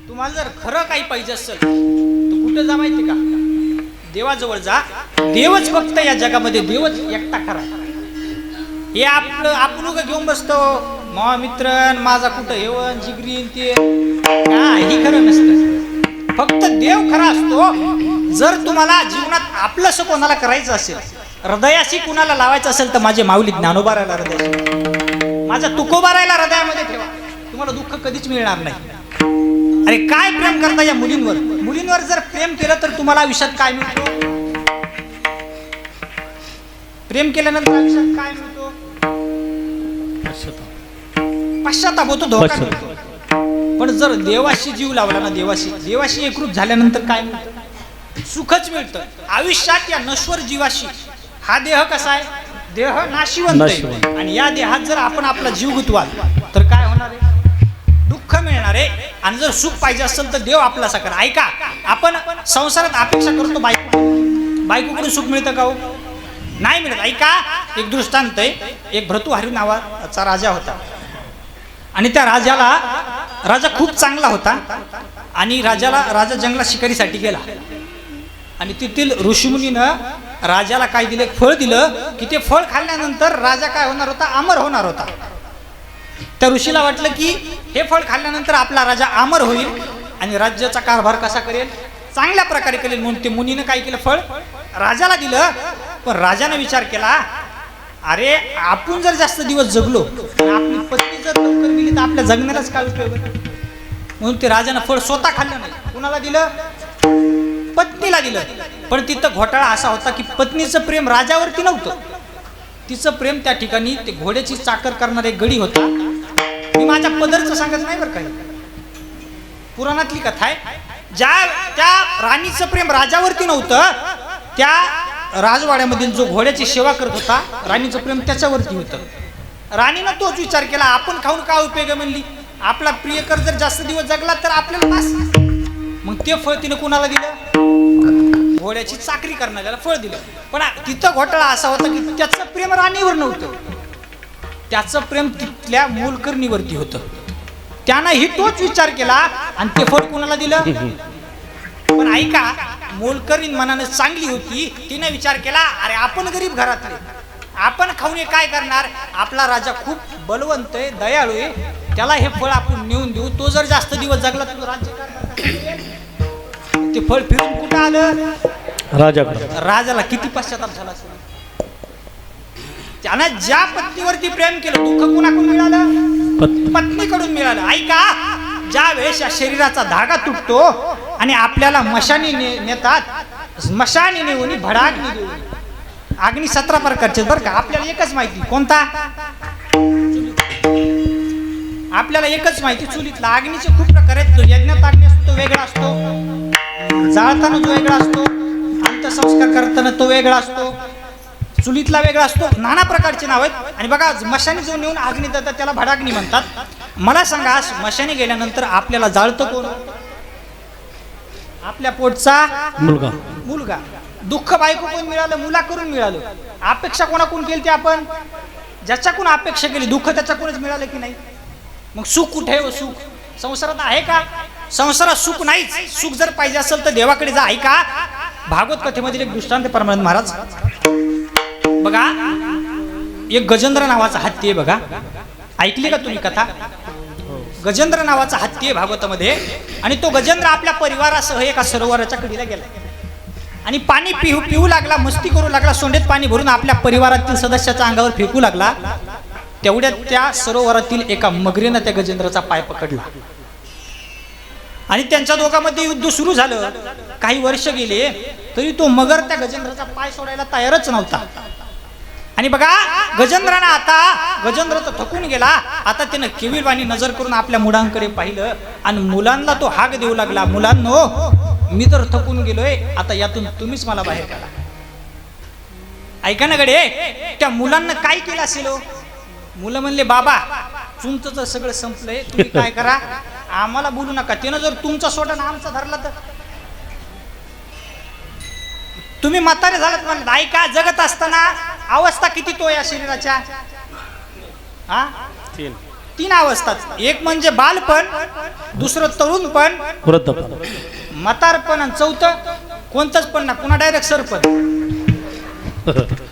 तुम्हाला जर खरं काही पाहिजे असेल तर कुठं जा माहिती का? देवाजवळ जा. देवच फक्त या जगामध्ये, देवच एकटा खरा. हे आपलं आपण उगा घेऊन बसतो मा मित्र माझा कुठं हेवन जिगरीन ते काही खरं नसतं. फक्त देव खरा असतो. जर तुम्हाला जीवनात आपलंसं कोणाला करायचं असेल, हृदयाशी कुणाला लावायचं असेल तर माझे माऊली ज्ञानोबा राहिला हृदयाशी, माझा तुकोबा राहिला हृदयामध्ये ठेवा. तुम्हाला दुःख कधीच मिळणार नाही. अरे काय प्रेम करता या मुलींवर. मुलींवर जर प्रेम केलं तर तुम्हाला आयुष्यात काय मिळतो? प्रेम केल्यानंतर आयुष्यात काय मिळतो? पश्चाताप होतो, धोका मिळतो. पण जर देवाशी जीव लावला ना, देवाशी एकरूप झाल्यानंतर काय मिळतं? सुखच मिळतं आयुष्यात. या नश्वर जीवाशी, हा देह कसा आहे, देह नाशिवंत आहे. आणि या देहात जर आपण आपला जीव गुंतवाल तर काय होणार आहे? दुःख मिळणार आहे. आणि जर सुख पाहिजे असेल तर देव आपला साकार. ऐका, आपण संसारात अपेक्षा करतो बायकोकडून सुख मिळतं का हो? नाही मिळत. ऐका, एक दृष्टांत आहे. एक भर्तृहरी नावाचा राजा होता आणि त्या राजा खूप चांगला होता. आणि राजा जंगलात शिकारीसाठी गेला आणि तेथील ऋषीमुनीनं राजाला काय दिलं, फळ दिलं की ते फळ खाल्ल्यानंतर राजा काय होणार होता, अमर होणार होता. त्या ऋषीला वाटलं की हे फळ खाल्ल्यानंतर आपला राजा अमर होईल आणि राज्याचा कारभार कसा करेल, चांगल्या प्रकारे करेल. म्हणून ते मुनीनं काय केलं, फळ राजाला दिलं. पण राजाने विचार केला, अरे आपण जर जास्त दिवस जगलो आणि आपली पत्नी जर लवकर गेली तर आपल्या जगण्यालाच काय उपयोग. म्हणून ते राजानं फळ स्वतः खाल्लं नाही. कुणाला दिलं? पत्नीला दिलं. पण तिथं घोटाळा असा होता की पत्नीचं प्रेम राजावरती नव्हतं. तिचं प्रेम त्या ठिकाणी ते घोड्याची चाकर करणारा एक गडी होता. मी माझ्या पदरचं सांगत नाही बरं काही, पुराणातली कथा आहे. त्या राणीचं प्रेम राजावरती नव्हतं, त्या राजवाड्यामधील जो घोड्याची सेवा करत होता राणीचं प्रेम त्याच्यावरती होतं. राणीनं तोच विचार केला, आपण खाऊन काय उपयोग आहे म्हणली, आपला प्रियकर जर जास्त दिवस जगला तर आपल्याला पास. मग ते फळ तिने कुणाला दिलं? घोड्याची चाकरी करणाऱ्याला फळ दिलं. पण तिथं घोटाळा असा होता की त्याचं प्रेम राणीवर नव्हतं, त्याचं प्रेम तिथल्या मोलकरणीवरती होतं. त्यानंही तोच विचार केला आणि ते फळ कुणाला दिलं? पण ऐका, मोलकरीण मनानं चांगली होती. तिने विचार केला, अरे आपण गरीब घरातले, आपण खाऊन काय करणार, आपला राजा खूप बलवंत आहे, दयाळू आहे, त्याला हे फळ आपण नेऊन देऊ. तो जर जास्त दिवस जगला तर राज्य करणार. ते फळ फिरून कुठं आलं?
राजाकडे.
राजाला किती पश्चाताप झाला असेल. त्यानं ज्या पत्नीवरती प्रेम केलं दुःख कुणाकडून मिळालं? पत्नीकडून मिळालं. ऐका, ज्या वेळेस या शरीराचा धागा तुटतो आणि आपल्याला मशानी नेतात, मशानी नेऊन भडाग्नी देऊन. अग्नी 17 प्रकारचे बरं का, आपल्याला एकच माहिती कोणता, आपल्याला एकच माहिती चुलीतला. अग्नीचे खूप प्रकार आहेत. जो यज्ञात अग्नी असतो तो वेगळा असतो, जाळताना जो वेगळा असतो, अंत्यसंस्कार करताना तो वेगळा असतो, चुलीतला वेगळा असतो. नाना प्रकारचे नाव आहेत. आणि बघा मशानी जो नेऊन अग्नी देतात त्याला भडाग्नी म्हणतात. मला सांगा मशानी गेल्यानंतर आपल्याला जाळतं कोण? आपल्या पोटचा
मुलगा.
मुलगा. दुःख बायको कोण मिळालं? मुलाकडून मिळालं. अपेक्षा कोणाकडून केली? ती आपण ज्याच्याकडून अपेक्षा केली दुःख त्याच्याकडूनच मिळालं की नाही? मग सुख कुठे आहे? सुख संसारात आहे का? संसारात सुख नाहीच. सुख जर पाहिजे असेल तर देवाकडे जा. ऐका भागवत कथेमधील एक दृष्टांत परमानंद महाराज. बघा एक गजेंद्र नावाचा हत्ती आहे. बघा ऐकली का तुम्ही कथा? गजेंद्र नावाचा हत्ती आहे भागवतामध्ये. आणि तो गजेंद्र आपल्या परिवारासह एका सरोवराच्या कडीला गेला आणि पाणी पिऊ लागला, मस्ती करू लागला. सोंडेत पाणी भरून आपल्या परिवारातील सदस्याच्या अंगावर फेकू लागला. तेवढ्यात त्या सरोवरातील एका मगरीनं त्या गजेंद्राचा पाय पकडला आणि त्यांच्या दोघांमध्ये युद्ध सुरू झालं. काही वर्ष गेले तरी तो मगर त्या गजेंद्राचा पाय सोडायला तयारच नव्हता. आणि बघा गजेंद्रानं आता, गजेंद्र तर थकून गेला. आता त्यानं केविलवाणी नजर करून आपल्या मुलांकडे पाहिलं आणि मुलांना तो हाक देऊ लागला, मुलांनो मी तर थकून गेलोय, आता यातून तुम्हीच मला बाहेर काढा. ऐका ना गडे, त्या मुलांना काय केलं असेल? मुलं म्हणले बाबा तुमचं तर सगळं संपलंय, तुम्ही काय करा, आम्हाला बोलू नका. त्यानं जर तुमचा सोडा ना आमचा धरला तर तुम्ही म्हातारे झालात म्हणलं. ऐका जगत असताना अवस्था किती तो या शरीराच्या? हा 3 अवस्थात. एक म्हणजे बालपण, दुसरं तरुणपण,
वृद्धपण,
म्हातारपण, आणि चौथं कोणतंच पण ना, पुन्हा डायरेक्ट सरपण.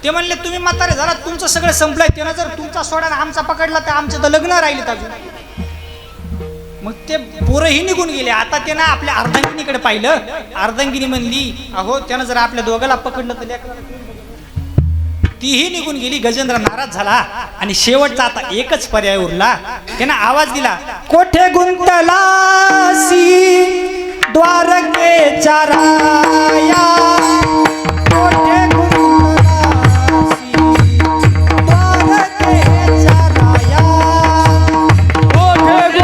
ते म्हणले तुम्ही म्हातारे झालात, तुमचं सगळं संपलंय. त्यानं जर तुमचा सोडा ना आमचा पकडला तर आमचं तर लग्न राहिलेत अजून. मग ते पोरंही निघून गेले. आता त्यानं आपल्या अर्धांगिनीकडे पाहिलं. अर्धांगिनी म्हणली अहो त्यानं जर आपल्या दोघाला पकडलं तर तीही निघून गेली. गजेंद्र नाराज झाला आणि शेवटचा आता एकच पर्याय उरला. त्यानं आवाज दिला, कोठे गुंतलासी द्वारकेच्या राया, कोठे गुंतलासी द्वारकेच्या राया,
कोठे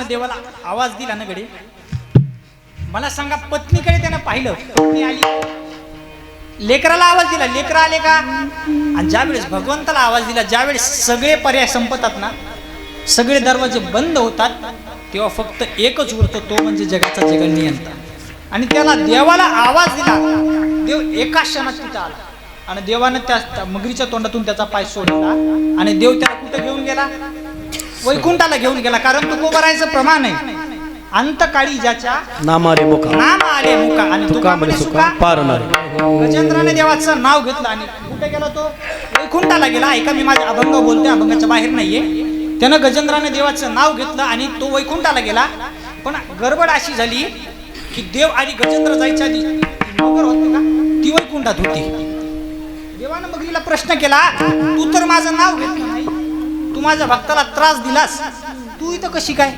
देवाला आवाज दिला ना गडे. मला सांगा पत्नीकडे त्यानं पाहिलं, पत्नी आली, लेकराला आवाज दिला, लेकरं आले का? आणि ज्यावेळेस भगवंताला आवाज दिला, ज्यावेळेस सगळे पर्याय संपतात ना, सगळे दरवाजे बंद होतात, तेव्हा फक्त एकच उरतो, तो म्हणजे जगाचा जगनियंता. आणि त्याला देवाला आवाज दिला, देव एका क्षणात तिथं आला आणि देवानं त्या मगरीच्या तोंडातून त्याचा पाय सोडला आणि देव त्याला कुठे घेऊन गेला? वैकुंठाला घेऊन गेला. कारण तुकोबरायचं प्रमाण आहे, अंतकाळी ज्याच्या
नाम आले मुका
आणि तुका म्हणे सुका
पारणारे.
गजेंद्राने देवाचं नाव घेतलं आणि कुठे कुठे गेला तो? वैकुंठाला गेला. ऐका, मी माझ्या अभंग बोलते, अभंगाच्या बाहेर नाहीये. त्यानं गजेंद्राने देवाचं नाव घेतलं आणि तो वैकुंठाला गेला. पण गडबड अशी झाली की देव आणि गजेंद्र जायच्या आधी मगर होते का ती वैकुंठात होती. देवानं मगरीला प्रश्न केला, तू तर माझं नाव घेतलं नाही, तू माझ्या भक्ताला त्रास दिलास, तू इथं कशी काय?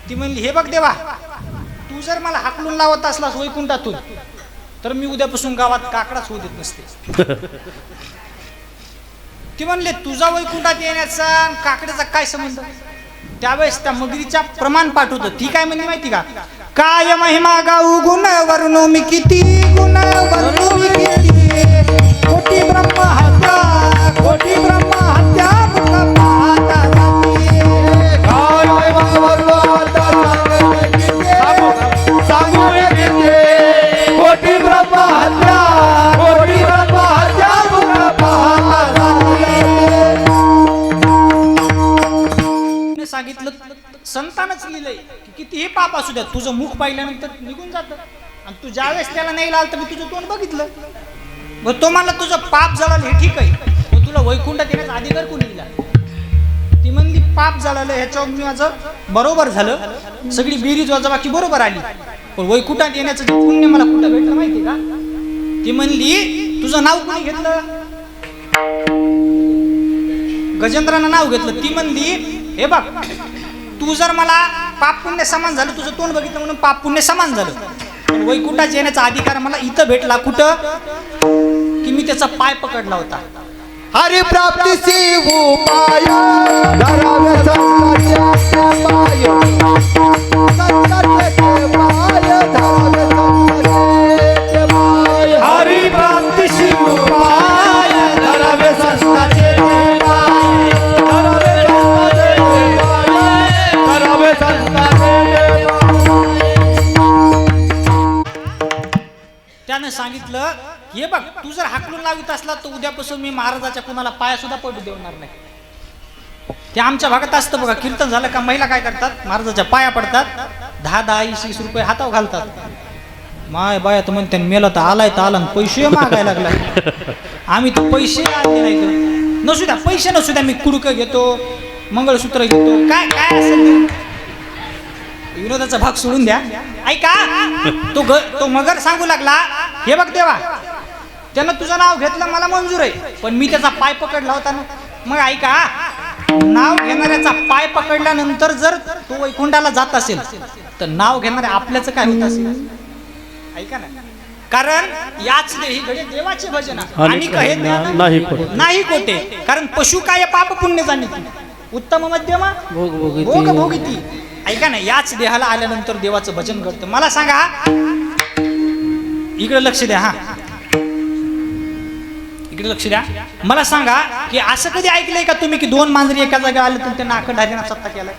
ती म्हणली, हे बघ देवा, तू जर मला हाकलून लावत असलास वैकुंठातून तर मी उद्यापासून गावात काकडाच होऊ देत नसते. ती म्हणले, तुझा वैकुंठात येण्याचा काकड्याचा काय संबंध? त्यावेळेस त्या मगरीच्या प्रमाण पाठ होतं. ती काय म्हणली माहिती का? काय महिमा गाऊ गुण वर्णू मी किती, गुण वर्णू मी किती, कोटी ब्रह्म हत्या, कोटी ब्रह्म हत्या मुख पाहता जाती.
काय भगवंता सांगू मी किती, कोटी ब्रह्म हत्या, कोटी ब्रह्म हत्या मुख पाहता जाती.
ने सांगितलं, संतानच लिहिलंय की कितीही पाप असू द्या, तुझं मुख पाहिल्यानंतर निघून जातं. आणि तू ज्यावेळेस त्याला नाही लाल तर मी तुझं तोंड बघितलं. मग तो मला तुझं पाप जळालं हे ठीक आहे, मग तुला वैकुंठात येण्याचा अधिकार कोणी दिला? ती म्हणली, पाप जळालं ह्याच्यावर मी माझं बरोबर झालं, सगळी बेरीज वजाबाकी बरोबर आली, पण वैकुंठात येण्याचं जे पुण्य मला कुठं भेटलं माहिती का? ती म्हणली, तुझं नाव कोणी घेतलं? गजेंद्रानं नाव घेतलं. ती म्हणली, हे बघ, तू जर मला पाप पुण्य समान झालं, तुझं तोंड बघितलं म्हणून पाप पुण्य समान झालं, पण वैकुंठात येण्याचा अधिकार मला इथं भेटला. कुठं? की मी त्याचा पाय पकडला होता.
हरि प्राप्तीसी उपाय धरावे संतांचे पाय, संतांचे पाय धरावे संतांचे पाय. हरि प्राप्तीसी उपाय धरावे संतांचे पाय, धरावे संतांचे पाय, धरावे संतांचे पाय.
त्यानं सांगितलं, हे बघ, तू जर हाकलून लावित असला तर उद्यापासून मी महाराजाच्या कुणाला पाया सुद्धा पडू देणार नाही. ते आमच्या भागात असतं बघा, कीर्तन झालं का महिला काय करतात, महाराजाच्या पाया पडतात, 10-10, 20-20 रुपये हातावर घालतात. माय बाया तर म्हणते, मेला तर आलाय तर आला, पैसे मागायला लागला. आम्ही तर पैसे आणले नाही, तर नसू द्या, पैसे नसू द्या, मी कुडकं घेतो, मंगळसूत्र घेतो, काय काय असेल ते. विनोदाचा भाग सोडून द्या. ऐका, तो मगर सांगू लागला, हे बघ देवा, त्यानं तुझं नाव घेतलं, मला मंजूर आहे, पण मी त्याचा पाय पकडला होता ना. मग ऐका, नाव घेणाऱ्याचा पाय पकडल्यानंतर जर तो वैकुंठाला जात असेल तर नाव घेणाऱ्या आपल्याचं काय होत असेल? ऐका ना, कारण याच ही घडी देवाचे भजन आणि नाही कोटे. कारण पशु काय पाप पुण्य जाणीती, उत्तम मध्यम भोग भोगिती. ऐका ना, याच देहाला आल्यानंतर देवाचं भजन घडतं. मला सांगा, इकडे लक्ष द्या, हा इकडे लक्ष द्या. मला सांगा की असं कधी ऐकलंय का तुम्ही की 2 मांजरी एका जागा आले तर त्यांना अखंड हरिनाम सप्ताह केलाय?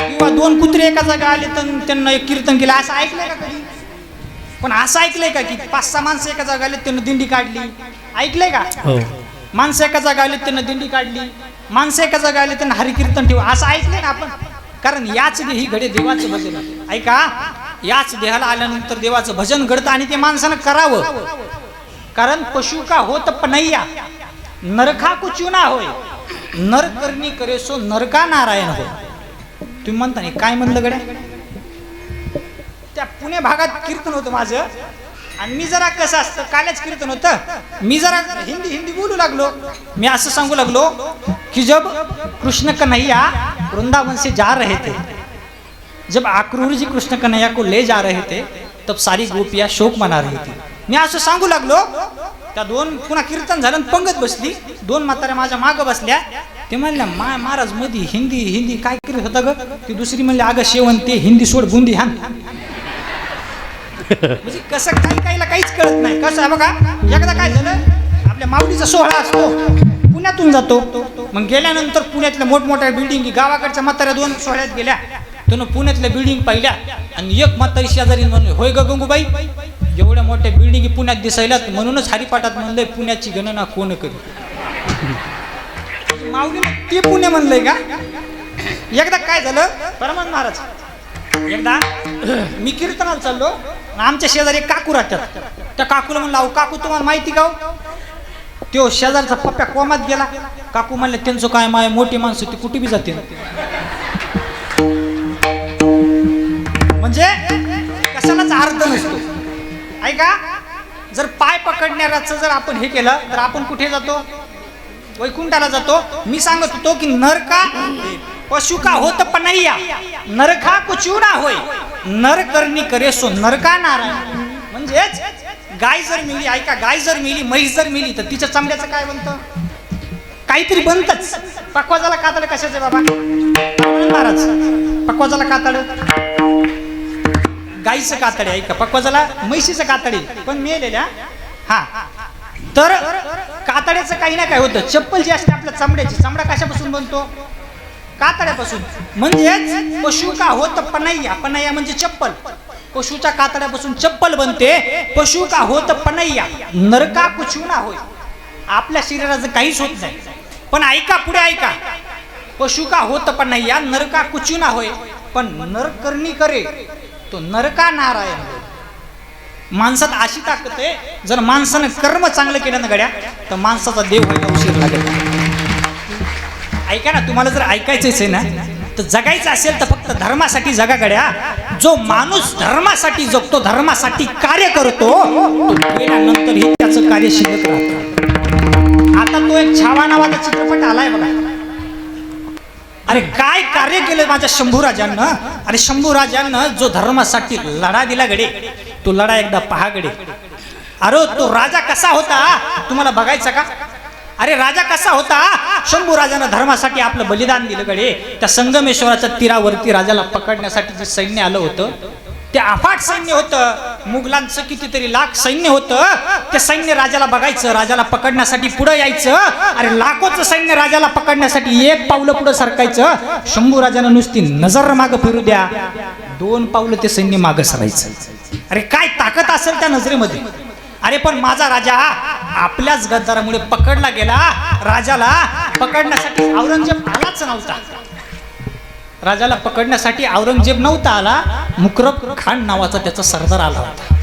किंवा 2 कुत्रे एका जागा आले तर त्यांना एक कीर्तन केलं, असं ऐकलंय का कधी? पण असं ऐकलंय का की 5-6 माणसं एका जागा आले त्यांना दिंडी काढली? ऐकलंय का? माणसं एका जागा आले त्यांना दिंडी काढली, माणसं एका जागा आले त्यांना हरिकीर्तन ठेवू, असं ऐकलंय ना आपण? कारण याच ही घडे देवाचं भजन आहे. ऐका, याच देहाला आल्यानंतर देवाचं भजन घडतं आणि ते माणसानं करावं. कारण पशु का होत पनैया नरखा कुचू ना होय, नर करणी करे सो नरका नारायण होय. तुम्ही म्हणता नाही काय म्हणलं गड्या? त्या पुणे भागात कीर्तन होतं माझं, आणि मी जरा कसं असतं, कालच कीर्तन होतं, मी जरा हिंदी बोलू लागलो. मी असं सांगू लागलो की जब कृष्ण कन्हैया वृंदावन से जा रहे थे, जब अक्रूर जी कृष्ण कन्हैया को ले जा रहे थे, तब सारी गोपियां शोक मना रही थी. मी असं सांगू लागलो. त्या 2 पुन्हा कीर्तन झालं, पंगत बसली, 2 म्हाताऱ्या माझ्या मागं बसल्या. ते म्हणल्या, महाराज मध्ये हिंदी काय करत होता ग? ती दुसरी म्हणली, अगं शेवण ते हिंदी सोड, बुंदी हान. म्हणजे कसं काहीला काहीच कळत नाही. कसं आहे बघा, एकदा काय झालं, आपल्या माऊलीचा सोहळा असतो, पुण्यातून जातो, मग गेल्यानंतर पुण्यातल्या मोठमोठ्या बिल्डिंग, गावाकडच्या म्हाताऱ्या 2 सोहळ्यात गेल्या, त्यानं पुण्यातल्या बिल्डिंग पाहिल्या, आणि एक म्हातारी शेजारी म्हणले, होय ग गंगूबाई, एवढ्या मोठ्या बिल्डिंगी पुण्यात दिसायल्यात, म्हणूनच हरिपाठात म्हणलंय पुण्याची गणना कोण करी. माऊलीने ते पुणे म्हणलंय का? एकदा काय झालं, परमान महाराज एकदा मी कीर्तनाला चाललो आणि आमच्या शेजारी एक काकू राहतात. त्या काकूला म्हणलं, अहो काकू तुम्हाला माहिती का हो? तो शेजारचा पप्प्या कोमात गेला. काकू म्हणले, त्यांचं काय माय मोठी माणसं ती कुठे बी जाते. म्हणजे कशालाच अर्थ नसतो. ऐका, जर पाय पकडणाऱ्याचं जर आपण हे केलं तर आपण कुठे जातो? वैकुंठाला जातो. मी सांगत होतो की नरका पशु का होत पनैया, नरखा कुचू ना होय, नर करणी करे सो नरका नारायण. म्हणजेच गाय जर मिली, ऐका, गाय जर मिली, म्हैस जर मिली तर तिच्या चमड्याचं काय बनतं? काहीतरी बनतच. पक्वाजाला कातड कशाचे बाबा? महाराज पक्वाजाला कातड गाईचं कातडे, ऐका, पक्वाजाला म्हैशीचं कातडे पण मेलेल्या. हा, तर कातड्याचं काही ना काय होतं. चप्पल जी असते आपल्या चमड्याची, चमडा कशापासून बनतो? कातड्यापासून. म्हणजेच पशु का होत पनैया, पनैया म्हणजे चप्पल. पशुच्या कातड्यापासून चप्पल बनते. पशु का होत पनैया, नरका कुचू ना होय. आपल्या शरीराचं काहीच होत नाही. पण ऐका, पुढे ऐका, पशु का होत पनैया, नरका कुचू ना होय, पण नर करणी करे तो नरका नारायण. माणसात अशी ताकद आहे, जर माणसानं कर्म चांगलं केलं ना गड्या तर माणसाचा देव व्हायला उशीर लागेल. ऐका ना, तुम्हाला जर ऐकायचंच आहे ना तर जगायचं असेल तर फक्त धर्मासाठी जगा गड्या. जो माणूस धर्मासाठी जगतो, धर्मासाठी कार्य करतो, तो गेल्यानंतरही त्याचं कार्य शिल्लक राहतं. आता तो एक छावा नावाचा चित्रपट आलाय बघा. अरे काय कार्य केलं माझ्या शंभूराजांना. अरे शंभूराजांना जो धर्मासाठी लढा दिला गडे, तो लढा एकदा पहा गडे. अरे तो राजा कसा होता तुम्हाला बघायचा का? अरे राजा कसा होता? शंभूराजानं धर्मासाठी आपलं बलिदान दिलं गडे. त्या संगमेश्वराच्या तीरावरती राजाला पकडण्यासाठी जे सैन्य आलं होतं, ते अफाट सैन्य होतं. मुघलांचं कितीतरी लाख सैन्य होतं. ते सैन्य राजाला बघायचं, राजाला पकडण्यासाठी पुढे यायचं. अरे लाखोचं सैन्य राजाला पकडण्यासाठी एक पावलं पुढे सरकायचं. शंभूराजानं नुसती नजर मागं फिरू द्या, 2 पावलं ते सैन्य मागं सरायचं. अरे काय ताकद असेल त्या नजरेमध्ये. अरे पण माझा राजा आपल्याच गद्दारामुळे पकडला गेला. राजाला पकडण्यासाठी औरंगजेब आलाच नव्हता. राजाला पकडण्यासाठी औरंगजेब नव्हता आला, मुकरब खान नावाचा त्याचा सरदार आला होता.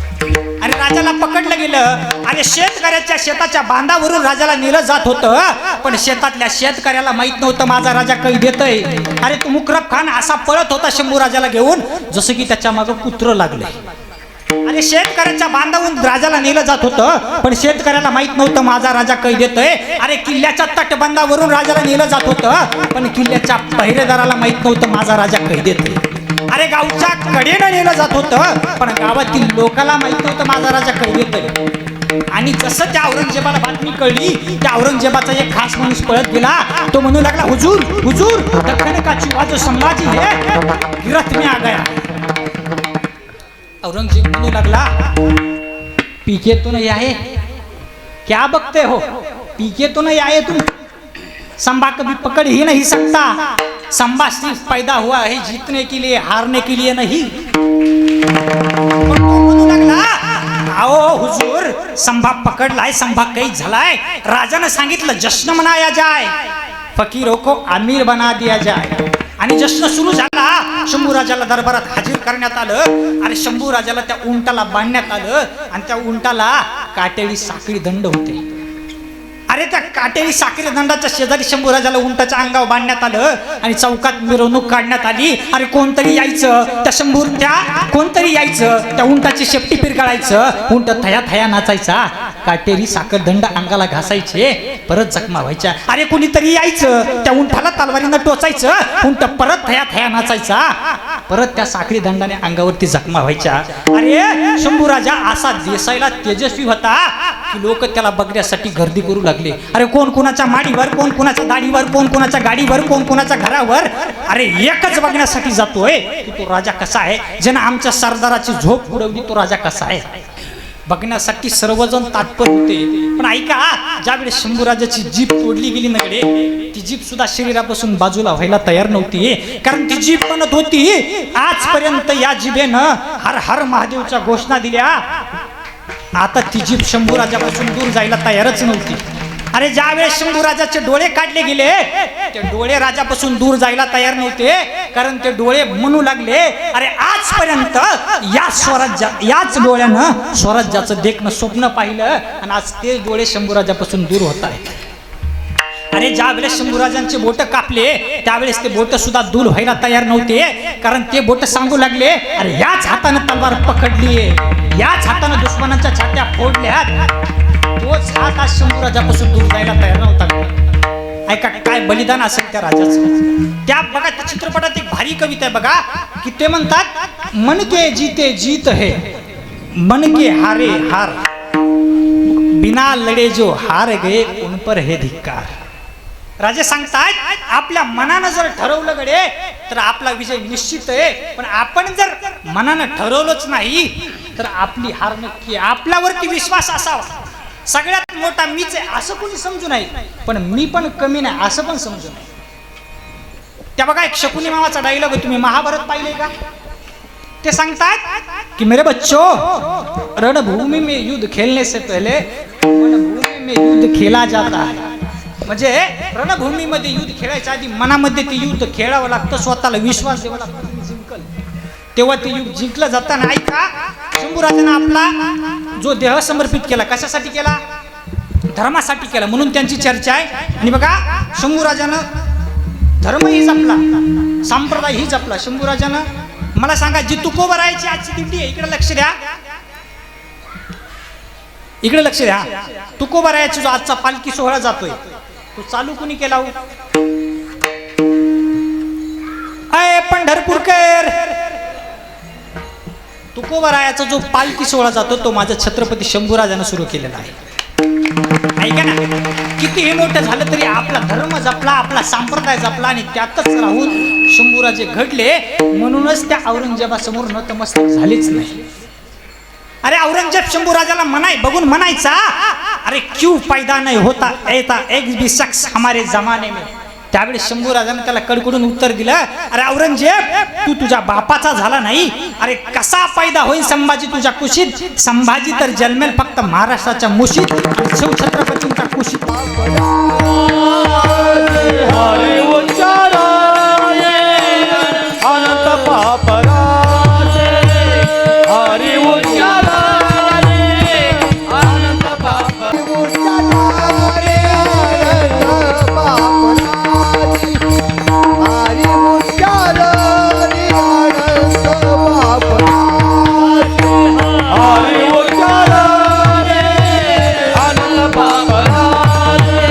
आणि राजाला पकडलं गेलं. आणि शेतकऱ्याच्या शेताच्या बांधावरून राजाला नेलं जात होतं. पण शेतातल्या शेतकऱ्याला माहित नव्हतं माझा राजा काही देतोय. अरे तो मुकरब खान असा पळत होता शंभू राजाला घेऊन जसं की त्याच्या मागं कुत्र लागले. आणि शेतकऱ्याच्या बांधावरून राजाला नेलं जात होतं. पण शेतकऱ्याला माहित नव्हतं माझा राजा काही देतोय. अरे किल्ल्याच्या तटबंधावरून राजाला नेलं जात होतं. पण किल्ल्याच्या पहिरेदाराला माहित नव्हतं माझा राजा काही देतोय. अरे गावच्या कडेनं नेलं जात होतं. पण गावातील लोकांना माहित नव्हतं माझा राजा काही देतोय. आणि जसं त्या औरंगजेबाला बातमी कळली, त्या औरंगजेबाचा एक खास माणूस पळत गेला. तो म्हणू लागला, हुजूर हुजूर, दख्खन का चुहा जो संभाजी है गिरफ्त में आ गया. औरंगजेब म्हणू लागला, पीके तो नहीं आए, क्या बकते हो, पीके तो नहीं आए तुम, संभा कभी पकड़ ही नहीं सकता, संभा सिर्फ पैदा हुआ है जीतने के लिए, हारने के लिए नहीं. म्हणू लागला, आओ हुजूर, संभा पकडलाय, संभा कैद झालाय. राजाने सांगितलं जश्न मनाया जाय, फकीरों को अमीर बना दिया जाय. आणि जश्न सुरू झाला. शंभूराजाला दरबारात हाजीर करण्यात आलं. आणि शंभूराजाला त्या उंटाला बांधण्यात आलं. आणि त्या उंटाला काटेरी साखळी दंड होते. अरे त्या काटेरी साखळी दंडाच्या शेजारी शंभूराजाला उंटाच्या अंगावर बांधण्यात आलं. आणि चौकात मिरवणूक काढण्यात आली. अरे कोणतरी यायचं, कोणतरी यायचं, त्या उंटाची शेपटी पिरगाळायचं. उंट थया थया नाचायचा. काटेरी साखर दंड अंगाला घासायचे, परत जखमा व्हायच्या. अरे कोणीतरी यायचं, त्या उंटाला तलवारीनं टोचायचं. उंट परत थया थया नाचायचा, परत त्या साखळी दंडाने अंगावरती जखमा व्हायच्या. अरे शंभूराजा असा दिसायला तेजस्वी होता की लोक त्याला बघण्यासाठी गर्दी करू लागले. अरे कोण कोणाच्या माडीवर, कोण कोणाच्या दाढीवर, कोण कोणाच्या गाडीवर, कोण कोणाच्या घरावर. अरे एकच बघण्यासाठी जातोय की तो राजा कसा आहे. ज्यानं आमच्या सरदाराची झोप उडवली तो राजा कसा आहे बघण्यासाठी सर्वजण तात्पर होते. पण ऐका, ज्यावेळेस शंभूराजाची जीभ तोडली गेली नगडे, ती जीभ सुद्धा शरीरापासून बाजूला व्हायला तयार नव्हती. कारण ती जीभ म्हणत होती, आजपर्यंत या जिभेनं हर हर महादेवच्या घोषणा दिल्या, आता ती जीभ शंभूराजापासून दूर जायला तयारच नव्हती. अरे ज्या वेळेस शंभू राजाचे डोळे काढले गेले ते डोळे राजापासून दूर जायला तयार नव्हते, कारण ते डोळे म्हणू लागले अरे आजपर्यंत याच डोळ्यानं स्वराज्याचं देखणं स्वप्न पाहिलं आणि आज ते डोळे शंभू राजापासून दूर होत आहेत. अरे ज्या वेळेस शंभूराजांचे बोट कापले त्यावेळेस ते बोट सुद्धा दूर व्हायला तयार नव्हते, कारण ते बोट सांगू लागले अरे याच हातानं तलवार पकडलीये, याच हातानं दुश्मनांच्या छात्या फोडल्यात. तोच हात आज शंभूराजापासून दूर जायला तयार नव्हता. ऐका काय बलिदान असेल त्या राजाचं. त्या बघा त्या चित्रपटात एक भारी कविता आहे बघा की ते म्हणतात मन के जीते जीत है मन के हारे हार, बिना लढे जो हार गए उन पर है धिक्कार. राजे सांगतात आपल्या मनानं जर ठरवलं गडे तर आपला विजय निश्चित आहे, पण आपण जर मनानं ठरवलंच नाही तर आपली हार नक्की. आपल्यावरती विश्वास असावा, सगळ्यात मोठा मीच आहे असं कोणी समजू नये, पण मी पण कमी नाही असं पण समजू नये. त्या बघा एक शकुनी मामाचा डायलॉग आहे, तुम्ही महाभारत पाहिले का? ते सांगतात की मेरे बच्चों रणभूमि में युद्ध खेलने से पहले वनभूमि में युद्ध खेला जाता है. म्हणजे रणभूमीमध्ये युद्ध खेळायच्या आधी मनामध्ये ते युद्ध खेळावं लागतं, स्वतःला विश्वास द्यावा लागतो तुम्ही जिंकल, तेव्हा ते युद्ध जिंकलं जातं. ऐका शंभूराजानं आपला जो देह समर्पित केला कशासाठी केला? धर्मासाठी केला, म्हणून त्यांची चर्चा आहे. आणि बघा शंभूराजानं धर्म ही जपला, संप्रदाय ही जपला. शंभूराजानं मला सांगा जी तुकोबरायची आजची दिंडी आहे, इकडे लक्ष द्या, इकडे लक्ष द्या. तुकोबरायाचा जो आजचा पालखी सोहळा जातोय तो चालू कुणी केला हो? अय पंढरपूरकर, तुकोबरायाचा जो पालखी सोहळा जातो तो माझा छत्रपती शंभूराजानं सुरू केलेला आहे. ऐका ना, कितीही मोठं झालं तरी आपला धर्म जपला, आपला संप्रदाय जपला आणि त्यातच राहून शंभूराजे घडले. म्हणूनच त्या औरंगजेबासमोर नतमस्तक झालेच नाही. अरे औरंगजेब शंभूराजाला बघून म्हणायचा अरे क्यों पैदा नहीं होता ऐसा एक भी शख्स हमारे जमाने में. त्यावेळेस शंभूराजाने त्याला कडकडून उत्तर दिलं अरे औरंगजेब तू तुझ्या बापाचा झाला नाही, अरे कसा पैदा होईल संभाजी तुझ्या कुशीत? संभाजी तर जन्मेल फक्त महाराष्ट्राच्या मुशीत, शिवछत्रपतींच्या कुशीत.
हरी उच्चाराये अनंत पापराजे, हरी उच्चाराये अनंत पापराजे, उच्चाराये अनंत पापराजे, हरी उच्चाराये अनंत पापराजे, हरी उच्चाराये अनंत पापराजे,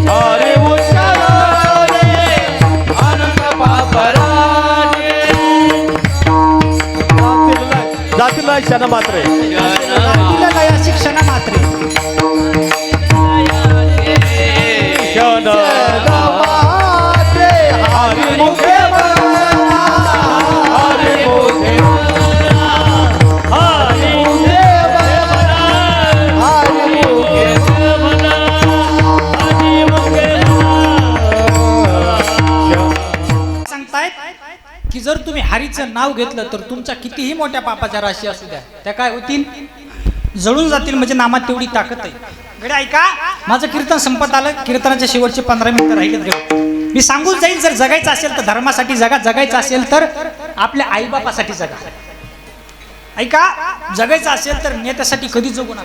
हरी उच्चाराये अनंत पापराजे. जातील नाही क्षण मात्र,
शिक्षण मात्र
क्षण मात्रे हरी मुखे म्हणा, हरी मुखे म्हणा, हरी मुखे म्हणा, हरी मुखे म्हणा, हरी मुखे म्हणा.
सांगतायत की जर तुम्ही हरीचं नाव घेतलं तर तुमच्या कितीही मोठ्या पापाच्या राशी असू द्या त्या काय होतील? जळून जातील. म्हणजे नामात तेवढी ताकद आहे. गड्या ऐका, माझं कीर्तन संपत आलं. कीर्तनाच्या शेवटचे 15 मिनिटं राहिलेत गड्या. मी सांगून जाईल जर जगायचं असेल तर धर्मासाठी जगा, जगायचं असेल तर आपल्या आईबापासाठी जगा. ऐका, जगायचं असेल तर नेत्यासाठी कधी जगू नका,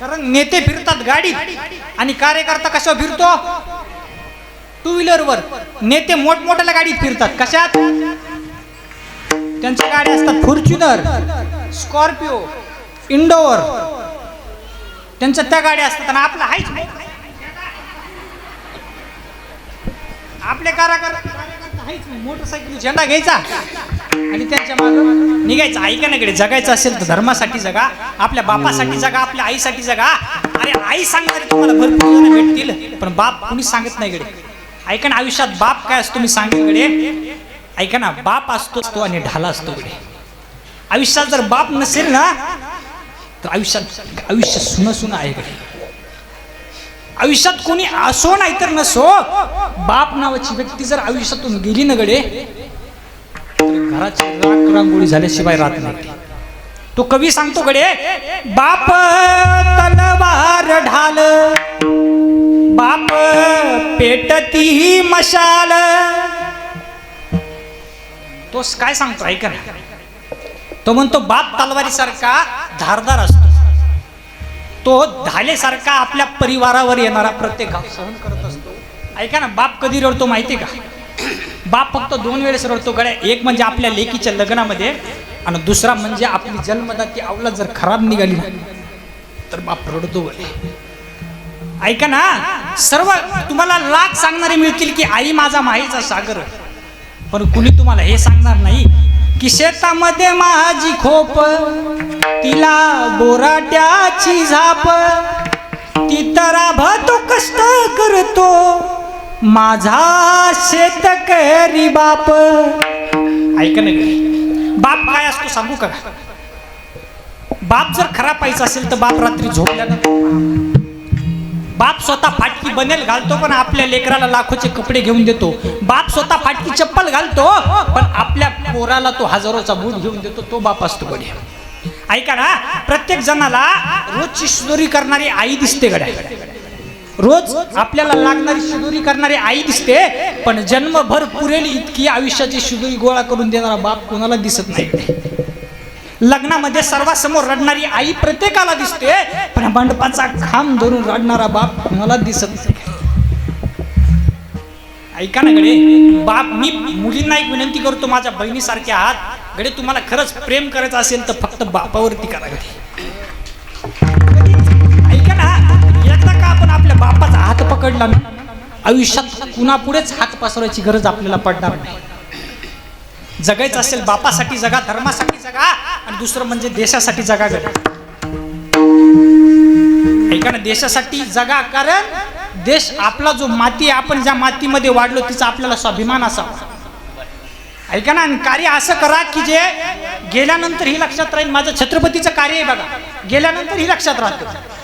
कारण नेते फिरतात गाडीत आणि कार्यकर्ता कशावर फिरतो? टू व्हीलरवर. नेते मोठमोठ्या गाडीत फिरतात. कशात? त्यांच्या गाड्या असतात फॉर्च्युनर, स्कॉर्पिओ, इंडोवर, त्यांच्या त्या गाड्या असतात. आणि आपलं हायच आपले कार्यकर्ता हायच मोटरसायकल झेंडा घ्यायचा आणि त्यांच्या मागं निघायचं. ऐका ना कडे, जगायचं असेल तर धर्मासाठी जगा, आपल्या बापासाठी जगा, आपल्या आईसाठी जगा. अरे आई सांगणारे तुम्हाला भरपूर जण भेटतील, पण बाप कुणी सांगत नाही कडे. ऐका ना, आयुष्यात बाप काय असतो मी सांगेन कडे. ऐका ना, बाप असतो आणि ढाला असतो कडे. आयुष्यात जर बाप नसेल ना तर आयुष्य सुन आहे कडे. आयुष्यात कोणी असो नाही तर नसो, बाप नावाची व्यक्ती जर आयुष्यातून गेली ना गडे तर घराची राख रांगोळी झाल्याशिवाय राहत नाही. म्हणून बाप नावाची व्यक्ती जर आयुष्यातून गेली ना गडे तर घराची राख रांगोळी झाल्याशिवाय राहत नाही. तो कवी सांगतो कडे, बाप तलवार ढाल, बाप पेटती मशाल. तो काय सांगतो ऐका ना. तो म्हणतो बाप तलवारीसारखा धारदार असतो, तो ढालेसारखा आपल्या परिवारावर येणारा प्रत्येक घाव सहन करत असतो. ऐका ना, बाप कधी रडतो माहिती का? बाप फक्त 2 वेळेस रडतो गड्या. एक म्हणजे आपल्या लेकीच्या लग्नामध्ये, आणि दुसरा म्हणजे आपली जन्मदाती अवलाद जर खराब निघाली ना तर बाप रडतो गड्या. ऐका ना, सर्व तुम्हाला लाख सांगणारे मिळतील की आई माझा माहीचा सागर, पण कुणी तुम्हाला हे सांगणार नाही की शेतामध्ये माझी खोप, तिला बोराट्याची झाप, ती तराभतो कष्ट करतो माझा शेतकरी बाप. ऐका ना, बाप काय असतो सांगू का? बाप जर खरा पाहिजे असेल तर बाप रात्री झोपल्यानंतर, बाप स्वतः फाटकी बनेल घालतो पण आपल्या लेकराला लाखोचे कपडे घेऊन देतो. बाप स्वतः फाटकी चप्पल घालतो पण आपल्या पोराला तो हजारोचा बूट घेऊन देतो. तो बाप असतो गड्या. ऐका ना, प्रत्येक जणाला रोजची शिदोरी करणारी आई दिसते गड्या, रोज आपल्याला लागणारी शिदोरी करणारी आई दिसते, पण जन्मभर पुरेल इतकी आयुष्याची शिदोरी गोळा करून देणारा बाप कोणाला दिसत नाही. लग्नामध्ये सर्वांसमोर रडणारी आई प्रत्येकाला दिसते, पण मंडपाचा खांब धरून रडणारा बाप कोणाला दिसत नाही. ऐका ना गडे, बाप, मी मुलींना एक विनंती करतो, माझ्या बहिणीसारखे आहात गडे, तुम्हाला खरंच प्रेम करायचं असेल तर फक्त बापावरती करा गडे. ऐका ना, एकदा का आपण आपल्या बापाचा हात पकडला ना, आयुष्यात कुणापुढेच हात पसरवायची गरज आपल्याला पडणार नाही. जगायचं असेल बापासाठी जगा, धर्मासाठी जगा, आणि दुसरं म्हणजे देशासाठी जगा गडे. ऐका ना, देशासाठी जगा, कारण देश आपला जो माती आहे, आपण ज्या मातीमध्ये वाढलो तिचा आपल्याला स्वाभिमान असावा. ऐका ना, आणि कार्य असं करा की जे गेल्यानंतर ही लक्षात राहील. माझं छत्रपतीचं कार्य आहे बघा, गेल्यानंतर ही लक्षात राहतं.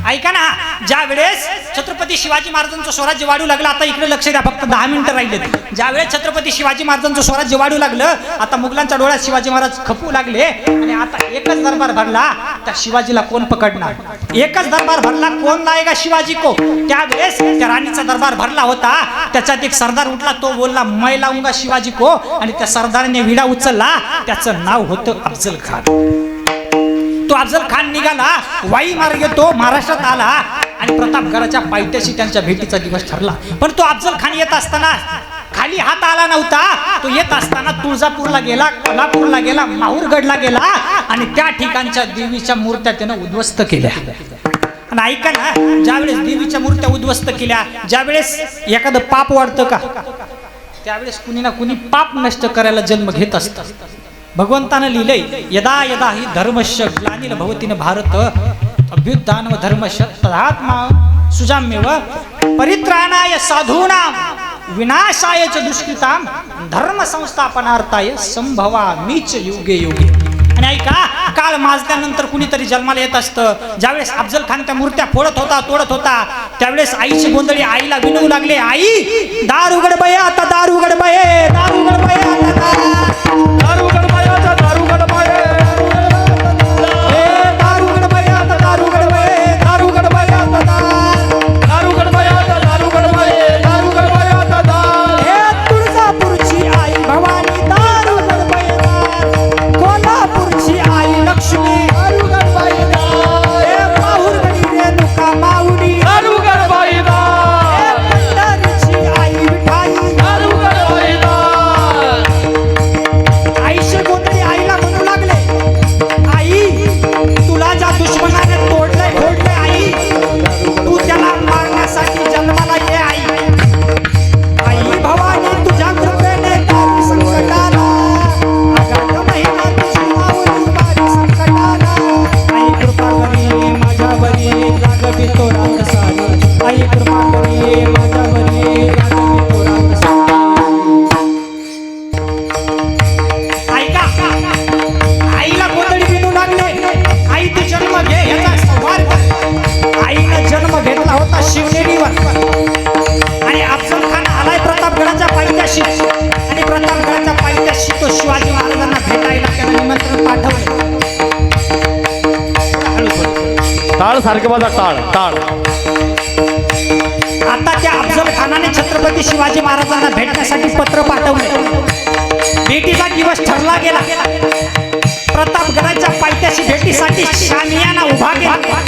ऐका ना, ज्या वेळेस छत्रपती शिवाजी महाराजांचं स्वराज्य वाढू लागलं, आता इकडे लक्ष द्या, फक्त 10 मिनिटं राहिले. ज्या वेळेस छत्रपती शिवाजी महाराजांचं स्वराज्य वाढू लागलं, आता मुघलांच्या डोळ्यात शिवाजी महाराज खपू लागले, आणि आता एकच दरबार भरला तर शिवाजीला कोण पकडणार? एकच दरबार भरला, कोण लाएगा शिवाजी को? त्यावेळेस त्या राणीचा दरबार भरला होता, त्याच्यात एक सरदार उठला, तो बोलला मैं लाऊंगा शिवाजी को, आणि त्या सरदाराने विडा उचलला, त्याचं नाव होतं अफजल खान. तो अफजल खान निघाला, वाई मार्ग तो महाराष्ट्रात आला, आणि प्रतापगडाच्या पायथ्याशी त्यांच्या भेटीचा दिवस ठरला. पण तो अफजल खान येत असताना खाली हात आला नव्हता. तो येत असताना तुळजापूरला गेला, कोल्हापूरला गेला, माहूरगडला गेला, आणि त्या ठिकाणच्या देवीच्या मूर्त्या त्यानं उद्ध्वस्त केल्या. आणि ऐका ना, ज्यावेळेस देवीच्या मूर्त्या उद्ध्वस्त केल्या, ज्यावेळेस एखादं पाप वाढतं का, त्यावेळेस कुणी ना कुणी पाप नष्ट करायला जन्म घेत असतं. भगवंतानं लिहिलंय, यदा यदा ही धर्मस्य ग्लानिल भवतीन भारत अभ्युत्थान व धर्मस्य तदात्मा सुजाम्येव परित्राणाय साधूनां विनाशाय च दुष्कृतां धर्म संस्थापनार्थाय संभवामीच युगे युगे. आणि ऐका, काळ माजल्यानंतर कुणीतरी जन्माला येत असतं. ज्यावेळेस अफजल खान त्या मूर्त्या फोडत होता, तोडत होता, त्यावेळेस आईची गोंधळी आईला विनवू लागले, आई दार उघड बये आता, दार उघड बये, दार उघड बये आता, दार उघड बये आता, दार उघड बये, दार उघड बये आता, दार उघड बये, दार उघड बये आता, दार उघड बये आता, दार उघड बये, दार उघड बये आता, दार. हे तुळजापूरची आई भवानी दार उघड बये, दार. कोल्हापूरची आई लक्ष्मी दार उघड बये, दार. हे माहूरगडी रेणुका माऊली दार उघड बये, दार. हे पंढरीची आई विठाई दार उघड बये, दार. आईशी गोंधळी आईला म्हणू लागले, आई तुला ज्या दुश्मनाने तोडलंय फोडलंय, आई तू त्याला मारण्यासाठी जन्माला ये. आई भवानी तुझ्या कृपेने तारी संकटाला, आगात महिमा तुझी माऊली बारी संकटाला. आई कृपा करी माझ्यावरी जागवी तो रात सारी, आई कृपा करी माझ्यावरी जागवी तो रात सारी. ऐका, आईला गोंधळी विनू लागले, आई तू जन्म घे, याचा संवाद कर. आईनं जन्म घेतला होता शिवनेरीवर, आणि अफजल खान आलाय प्रतापगडाच्या पायथ्याशी, आणि प्रतापगडाच्या पायथ्याशी तो शिवाजी महाराजांना भेटायला त्याला निमंत्रण पाठवलं.
सारखे माझा टाळ टाळ.
आता त्या अफजल खानाने छत्रपती शिवाजी महाराजांना भेटण्यासाठी पत्र पाठवले. भेटीचा दिवस ठरला गेला. प्रतापगडाच्या पायथ्याशी भेटीसाठी शामियाना उभा केला.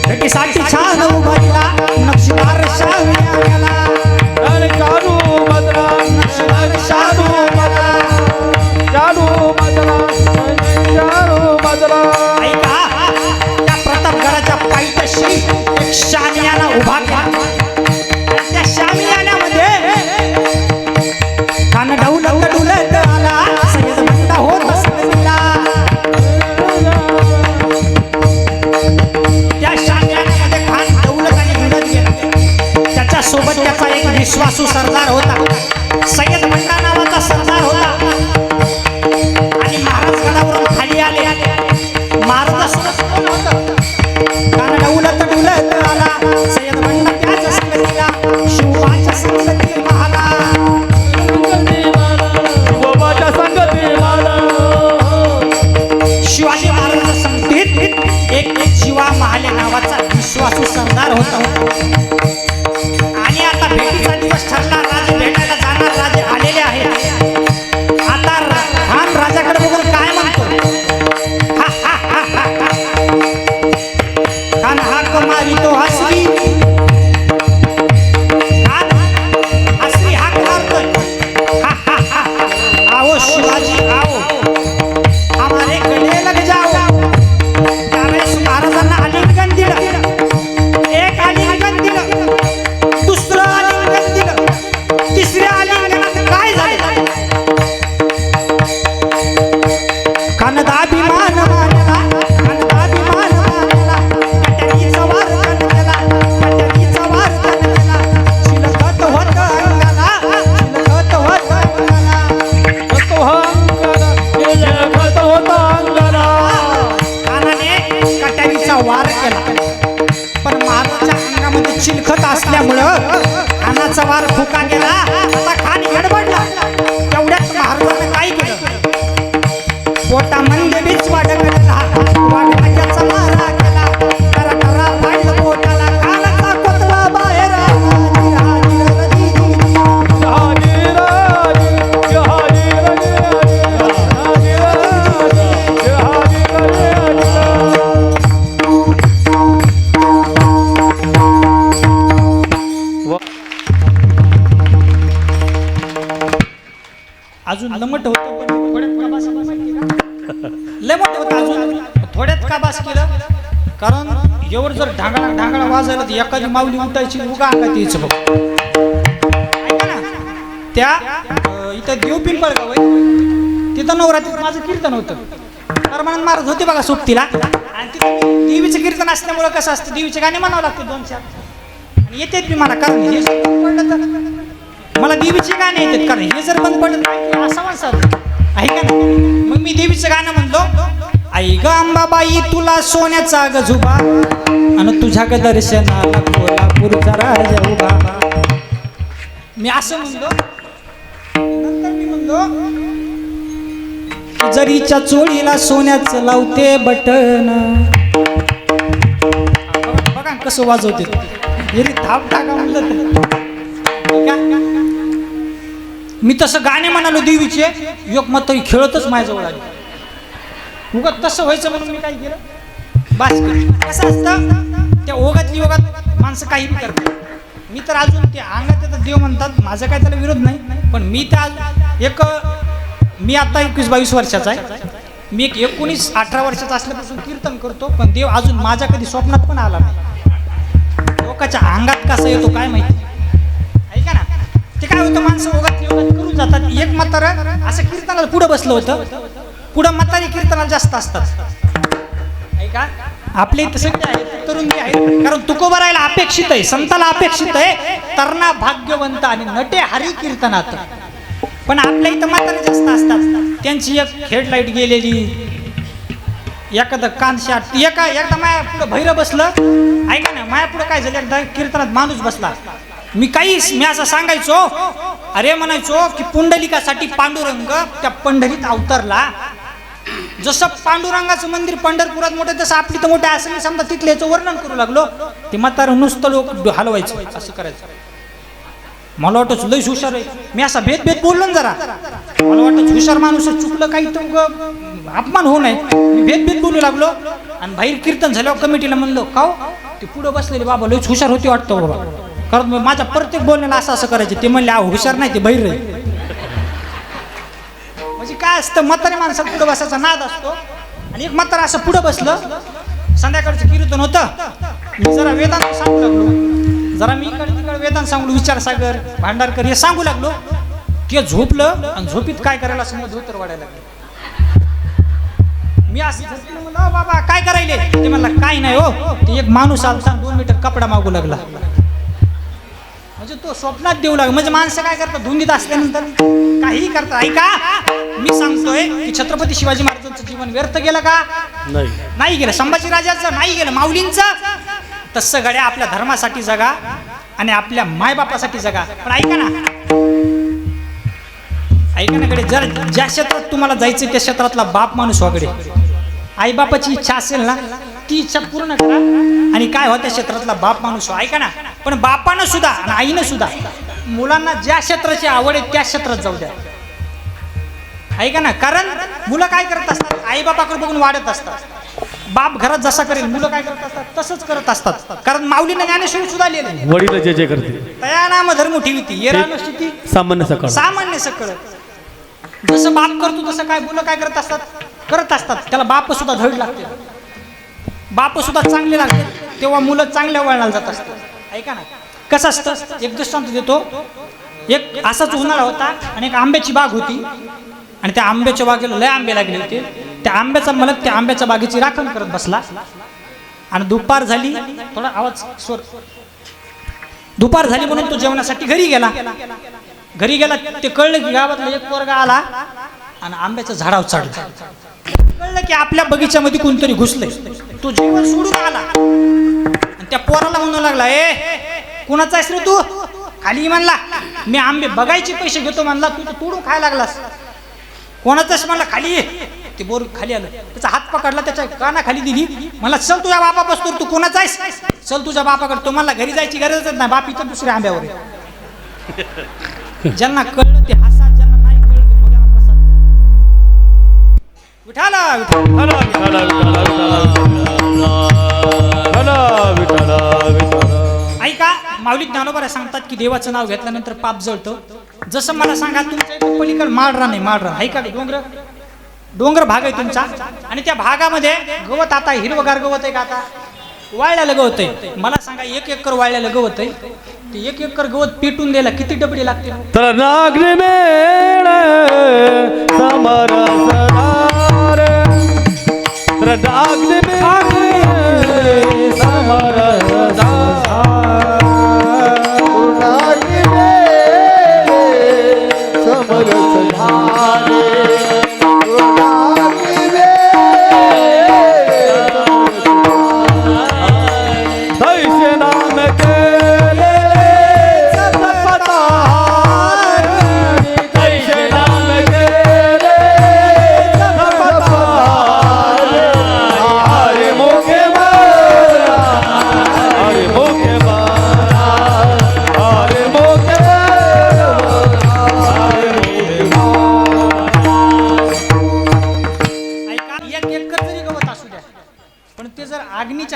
भेटीसाठी छान उभा केला नक्षीदार शामियाना.
अरे चालू मजरा
नक्षीदार शामियाना.
चालू मजरा चालू मजरा.
ऐका, त्या प्रतापगडाच्या पायथ्याशी एक शामियाना उभा केला. त्या शामियानामध्ये कान डौलत डुलत आला सय्यद बंडा होत असलेला. त्या शामियानामध्ये खान डौलत आणि डुलत गेला. त्याच्यासोबत त्याचा एक विश्वासू सरदार होता. सय्यद बंडा नावाचा सरदार होता. आणि महाराज गडावरून खाली आले. महाराजासोबत कोण होतं? कान डौलत डुलत आला सय्यद बंडा त्याच्या संगतीला शिवाच्या संगती महाला.
गोपाच्या संगती मला.
शिवाजी महाराजांच्या संगतीत एक शिवा महाले नावाचा विश्वासू सरदार होता. आणि आता भेटीचा दिवस ठरला. राजे भेटायला जाणार. राजे आलेले आहेत. आता खान राजाकडे बघून काय म्हणतो? हा, हा, हा, हा, हा. खान हाक मारितो हसरी. खान हसरी हाक मारतोय. हा, हा, हा, हा. आओ शिवाजी आओ, हमारे गले लग जाओ. त्यावेळेस महाराजांना आलिंगन दिलं. एक आलिंगन दिलं, दुसरं आलिंगन दिलं, तिसऱ्या आलिंगनात काय झालं? कानदाभिमान मानला, कानदाभिमान मानला. कट्यारीचा वार तन केला, कट्यारीचा वार तन केला. शिलकत होत अंगाला, शिलकत होत अंगाला.
तो अंगला जगत होता अंगला.
कानाने कट्यारीचा वार केला. पण महाराजाच्या अंगामध्ये चिलखत असल्यामुळं कानाचा वार फुका गेला. आता खान गडबडला. तेवढ्यात महाराजांनी काय केलं? पोटामध्ये बीच वाढगडला. वाढगड्याचा मारा केला. टरा टरा पाडलं पोटाला. कानाचा कोतळा बाहेर आला. जिरा जिरा दी दी दी.
जहाजी राजी जहाजी राजी जहाजी राजी जहाजी राजी.
अजून लमट होतं पण थोड्यात का बास केलं? लय मोठं होतं अजून थोड्यात का बास केलं? कारण एवढं जर ढांगळा ढांगळा वाजायला तर एखादी माऊली उठायची उगा अंगात यायचं बघ. ऐका ना, त्या इथं देव पिंपळगाव आहे. तिथं नवरात्रीत माझं कीर्तन होतं. परमानंद महाराज होते बघा सोबतीला. आणि तिथं देवीचं कीर्तन असल्यामुळं कसं असतं, देवीचे गाणे म्हणावं लागते 2-4. आणि येतेत मी मला, कारण हे जर बंद पडलं तर मला देवीचे गाणे येतात. कारण हे जर बंद पडलं तर असा माणसा आहे का ना. मग मी देवीचं गाणं म्हणलो. आई ग अंबाबाई तुला सोन्याचा गजुबा आणि तुझ्या ग दर्शनाला कोल्हापूरचा राजा उभा. मी असं म्हणलो. नंतर मी म्हणलो जरीच्या चोळीला सोन्याचं लावते बटन. बघा कसं वाजवते. एरी थाप टाका म्हणलं तर. मी तसं गाणे म्हणालो देवीचे. एक मत खेळतच माझ्याजवळ आली. उगाच तसं व्हायचं म्हणून मी काय केलं, बास केलं. कसं असतं त्या ओघातली ओघात माणसं काही बी करतात. मी तर अजून ते अंगात येतात देव म्हणतात, माझा काय त्याला विरोध नाही. पण मी तर मी आता 21-22 वर्षाचा आहे. मी एक 19-18 वर्षाचा असल्यापासून कीर्तन करतो. पण देव अजून माझ्या कधी स्वप्नात पण आला नाही. लोकांच्या अंगात कसं येतो काय माहिती. ऐका ना, ते काय होतं माणसं ओघात करून जातात. एक म्हातारं असं कीर्तनाला पुढं बसलं होतं. पुढं म्हातारी कीर्तनाला जास्त असतात. ऐका, आपले इथं सगळे आहेत, तरुण बी आहेत. कारण तुकोबा राहायला अपेक्षित आहे, संताला अपेक्षित आहे तरणा भाग्यवंत आणि नटे हरी कीर्तनात. पण आपल्या इथं म्हातारे जास्त असतात. त्यांची एक हेडलाईट गेलेली, एखादं कानशाट. एकदा माया पुढं भैर बसलं. ऐका ना, माया पुढं काय झालं, एकदा कीर्तनात माणूस बसला. मी असं सांगायचो, अरे म्हणायचो की पुंडलिकासाठी पांडुरंग त्या पंढरीत अवतरला. जसं पांडुरंगाचं मंदिर पंढरपुरात मोठं तसं आपली तर मोठं असं समजा तिथलं याचं वर्णन करू लागलो ते म्हातारं नुसतं लोक हलवायचं असं करायचं. मला वाटतं लयच हुशार आहे मी असा भेद बोललो ना जरा मला वाटतं हुशार माणूस चुकलं काही तर अपमान होऊ नये मी भेद बोलू लागलो आणि बाहेर कीर्तन झाल्यावर कमिटीला म्हणलो का ते पुढं बसलेले बाबा लयच हुशार होती वाटतं बाबा कारण माझ्या प्रत्येक बोलण्याला असं असं करायचे ते म्हणले हुशार नाही ते बाहेर रे म्हणजे काय असतं म्हातारे माणसाला पुढं बसायचा नाद असतो आणि एक म्हातारा असं पुढं बसलं संध्याकाळचं कीर्तन होतं मी जरा वेदांत सांगू लागलो जरा मी इकडे तिकडे वेदांत सांगलो विचारसागर भांडारकर हे सांगू लागलो की झोपलं आणि झोपीत काय करायला समोर धोतर वाढायला लागलं मी असं झोपलो म्हणलं बाबा काय करायले ते म्हणला काय नाही हो ते एक माणूस आलता 2 मीटर कपडा मागू लागला म्हणजे तो स्वप्नात देऊ लागला म्हणजे माणसं काय करतात धुंदीत असल्यानंतर काही करतात ऐका मी सांगतोय की छत्रपती शिवाजी महाराजांचं जीवन व्यर्थ गेलं का नाही गेलं संभाजीराजांचं नाही गेलं माऊलींचं तसं गड्या आपल्या धर्मासाठी जगा आणि आपल्या मायबापासाठी जगा पण ऐका ना गडे जर ज्या क्षेत्रात तुम्हाला जायचं त्या क्षेत्रातला बाप माणूस वगैरे आईबापाची इच्छा असेल ना ती इच्छा पूर्ण करा आणि काय हो त्या क्षेत्रातला बाप माणूस हो ऐका ना पण बापानं सुद्धा आणि आईनं सुद्धा मुलांना ज्या क्षेत्राची आवड आहे त्या क्षेत्रात जाऊ द्या ऐका ना कारण मुलं काय करत असतात आई बापाकडे बघून वाढत असतात बाप घरात जसा करेल मुलं काय करत असतात तसंच करत असतात कारण माऊलीने ज्ञानेश्वरी सुद्धा लिहिलं
वडील जे जे करते
तया नाम धर्म ठेवती येरानुष्ठी सामान्य सकळ जसं बाप करतो तसं काय मुलं काय करत असतात त्याला बाप सुद्धा धड लागते बाप सुद्धा चांगले लागते तेव्हा मुलं चांगल्या वळणाला जात असतात ऐका ना कसं असतं एक दृष्टांत देतो एक असाच उन्हाळा होता आणि एक आंब्याची बाग होती आणि त्या आंब्याच्या बागेला लय आंबे लागले होते त्या आंब्याचा मलक त्या आंब्याच्या बागेची राखण करत बसला आणि दुपार झाली थोडा आवाज स्वर दुपार झाली म्हणून तो जेवणासाठी घरी गेला ते कळलं की गावातला एक पोरगा आला आणि आंब्याच्या झाडावर चढला कळलं की आपल्या बगीच्यामध्ये कोणतरी घुसले तो जेवण सोडून आला आणि त्या पोराला म्हणू लागला कुणाचा आहेस रे तू खाली म्हणला मी आंबे बघायचे पैसे घेतो म्हणला तू तर तोडून खायला लागलास कोणाचाच म्हणला खाली ते बोर खाली आलं त्याचा हात पकडला त्याच्या कानाखाली दिली मला चल तुझ्या बापा बसतो तू कोणाचा आहेस चल तुझ्या बापाकडे तो म्हणला घरी जायची गरजच नाही बाप इथं दुसऱ्या आंब्यावर ज्यांना कळलं ते हसा ज्यांना नाही कळलं ते थोड्या प्रसाद ऐका माऊली ज्ञानोबा सांगतात की देवाचं नाव घेतल्यानंतर पाप जळतं जसं मला सांगा तुमच्या इथे पलीकडे माळरान आहे माळरान ऐका डोंगर भाग आहे तुमचा आणि त्या भागामध्ये गवत आता हिरवगार गवत आहे का आता वाळलेलं गवत आहे मला सांगा 1 एकर वाळलेलं गवत आहे ते 1 एकर गवत पेटून द्यायला किती डबडे लागतील
तर नागरी मेळ समरसदार तर नागरी मेळ समरसदार नागरी मेळ समरसदार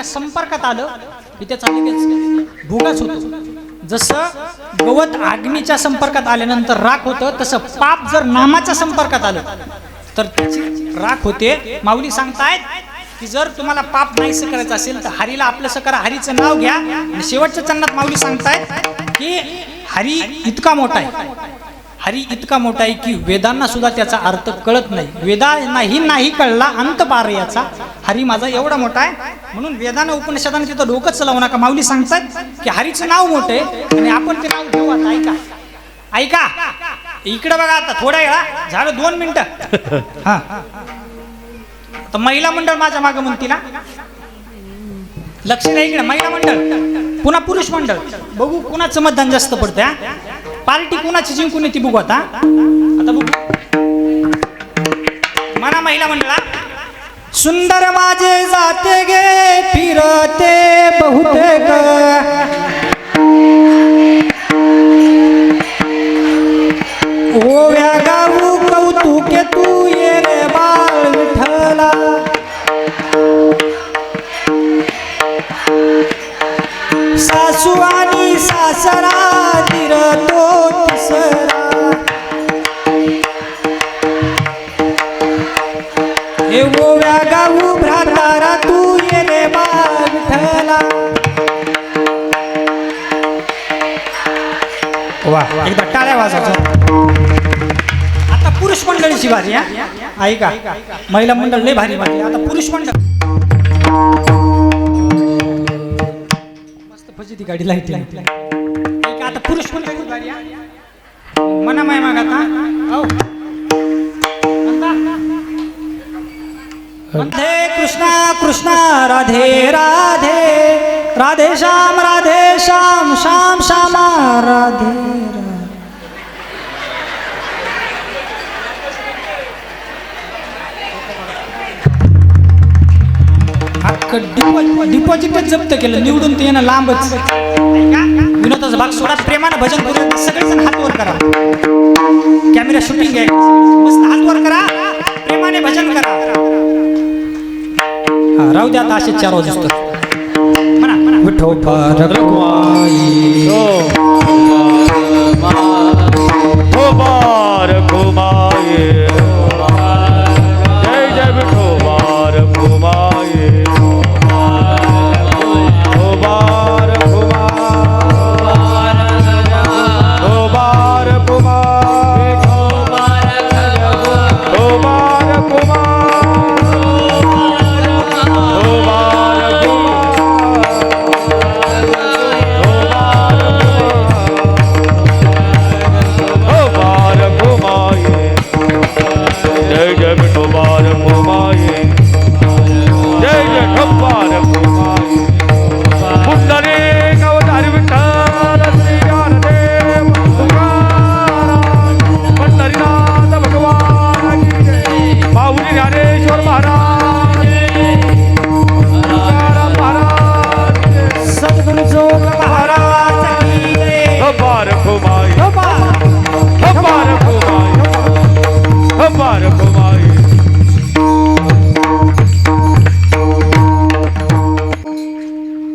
संपर्कात आलं की त्याचा लगेच भुगाच होतो जसं गवत अग्नीच्या संपर्कात आल्यानंतर राख होतं तसं पाप जर नामाच्या संपर्कात आलं तर त्याची राख होते माऊली सांगतायत की जर तुम्हाला पाप नाहीसं करायचं असेल तर हरीला आपलंसं करा हरीचं नाव घ्या आणि शेवटच्या चरणात माऊली सांगतायत की हरी इतका मोठा आहे हरी इतका मोठा आहे की वेदांना सुद्धा त्याचा अर्थ कळत नाही वेदांनाही नाही कळला अंत पार याचा हरी माझा एवढा मोठा आहे म्हणून वेदांना उपनिषदांना तिथं डोकंच लावू नका माऊली सांगतात की हरीचं नाव मोठं आहे आणि आपण ते नाव घेऊ आता ऐका इकडे बघा आता थोड्या वेळा झालं 2 मिनिटं हा तर महिला मंडळ माझ्या मागं म्हणती ना लक्ष नाही इकडे महिला मंडळ पुन्हा पुरुष मंडळ बघू कुणाचं मतदान जास्त पडतं पार्टी कुणाची जिंकून येते बघू आता बघू म्हणा महिला मंडळा सुंदर माझे जाते गे फिरते बहुतेक ओव्या गाऊ कौतुके तू ये रे बाळ विठ्ठला सासू आणि सासरा धीर तो तिसरा हे ओव्या गाऊ भ्रातारा तू ये रे बाळ विठ्ठला वा एकदा टाळ्या वाजवायच्या आता पुरुष मंडळीची बारी हा ऐका महिला मंडळ लय भारी वाटली आता पुरुष मंडळ मस्त फजिती गाडी लाईट ऐका आता पुरुष मंडळीची बारी हा मना माय माग आता औ राधे कृष्णा कृष्णा राधे राधे राधे श्याम श्याम श्यामा राधे डिपॉझिटच जप्त केलं निवडून ते येणं लांबच विनोदाचा भाग सोडा प्रेमानं भजन करून सगळेजण हात वर करा कॅमेरा शूटिंग आहे मस्त हात वर करा प्रेमाने भजन करा राहू द्या आता असे 4 वाजता म्हणा म्हणा विठोबा रघुमाई
जय जय विठोबा रघुमाई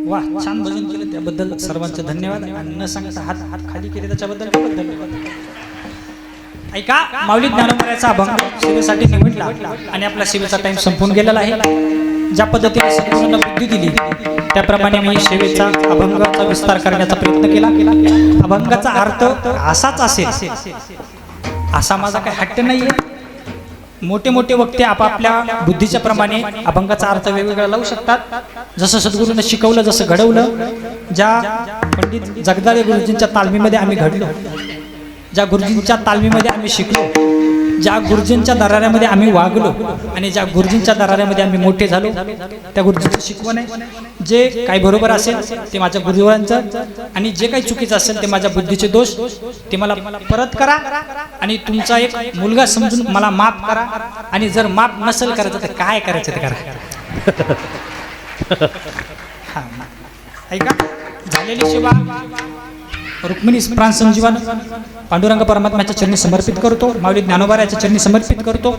वा छान भजन केलं त्याबद्दल सर्वांचे धन्यवाद आणि न सांगता हात हात खाली केले त्याच्याबद्दल खूप धन्यवाद ऐका माऊली ज्ञानोबराचा अभंग सेवेसाठी निवडला आणि आपला सेवेचा टाइम संपून गेलेला आहे ज्या पद्धतीने सद्गुरूंना बुद्धी दिली त्याप्रमाणे मी सेवेचा अभंगाचा विस्तार करण्याचा प्रयत्न केला अभंगाचा अर्थ असाच असेल असा माझा काही हट्ट नाहीये मोठे मोठे वक्ते आपापल्या बुद्धीच्या प्रमाणे अभंगाचा अर्थ वेगवेगळा लावू शकतात जसं सद्गुरूंना शिकवलं जसं घडवलं ज्या पंडित जगदाळे गुरुजींच्या तालमीमध्ये आम्ही घडलो ज्या गुरुजींच्या तालमीमध्ये आम्ही शिकलो ज्या गुरुजींच्या दराऱ्यामध्ये आम्ही वागलो आणि ज्या गुरुजींच्या दराऱ्यामध्ये आम्ही मोठे झालो त्या गुरुजींचं शिकवण आहे जे काही बरोबर असेल ते माझ्या गुरुवरांचं आणि जे काही चुकीचं असेल ते माझ्या बुद्धीचे दोष ते मला परत करा आणि तुमचा एक मुलगा समजून मला माफ करा आणि जर माफ नसेल करायचं तर काय करायचं ते करा हा ऐका झालेली सेवा रुक्मिणी प्राण संजीवन पांडुरंग परमात्म्याच्या चरणी समर्पित करतो माऊली ज्ञानोबाराच्या चरणी समर्पित करतो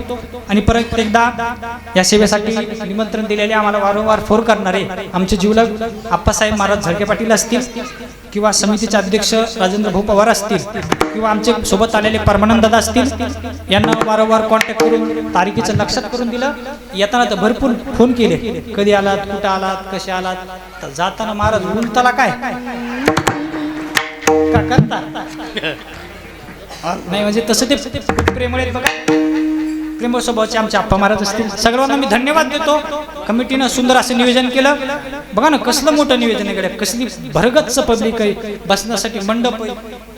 आणि परत एकदा या सेवेसाठी निमंत्रण दिलेले आम्हाला वारंवार फोन करणारे आमचे जीवलग आप्पासाहेब महाराज झळके पाटील असतील किंवा समितीचे अध्यक्ष राजेंद्र भाऊ पवार असतील किंवा आमचे सोबत आलेले परमानंद दादा असतील यांना वारंवार कॉन्टॅक्ट करून तारीखीचं लक्षात करून दिलं येताना तर भरपूर फोन केले कधी आलात कुठं आलात कसे आलात तर जाताना महाराज उलताला काय का करता नाही म्हणजे तसं ते प्रेमळ आहेत बघा प्रेमळ स्वभावाचे आमचे आप्पा महाराज असतील सर्वांना मी धन्यवाद देतो कमिटीनं सुंदर असं नियोजन केलं बघा ना कसलं मोठं नियोजन आहे कसली भरगच्च पब्लिक आहे बसण्यासाठी मंडप आहे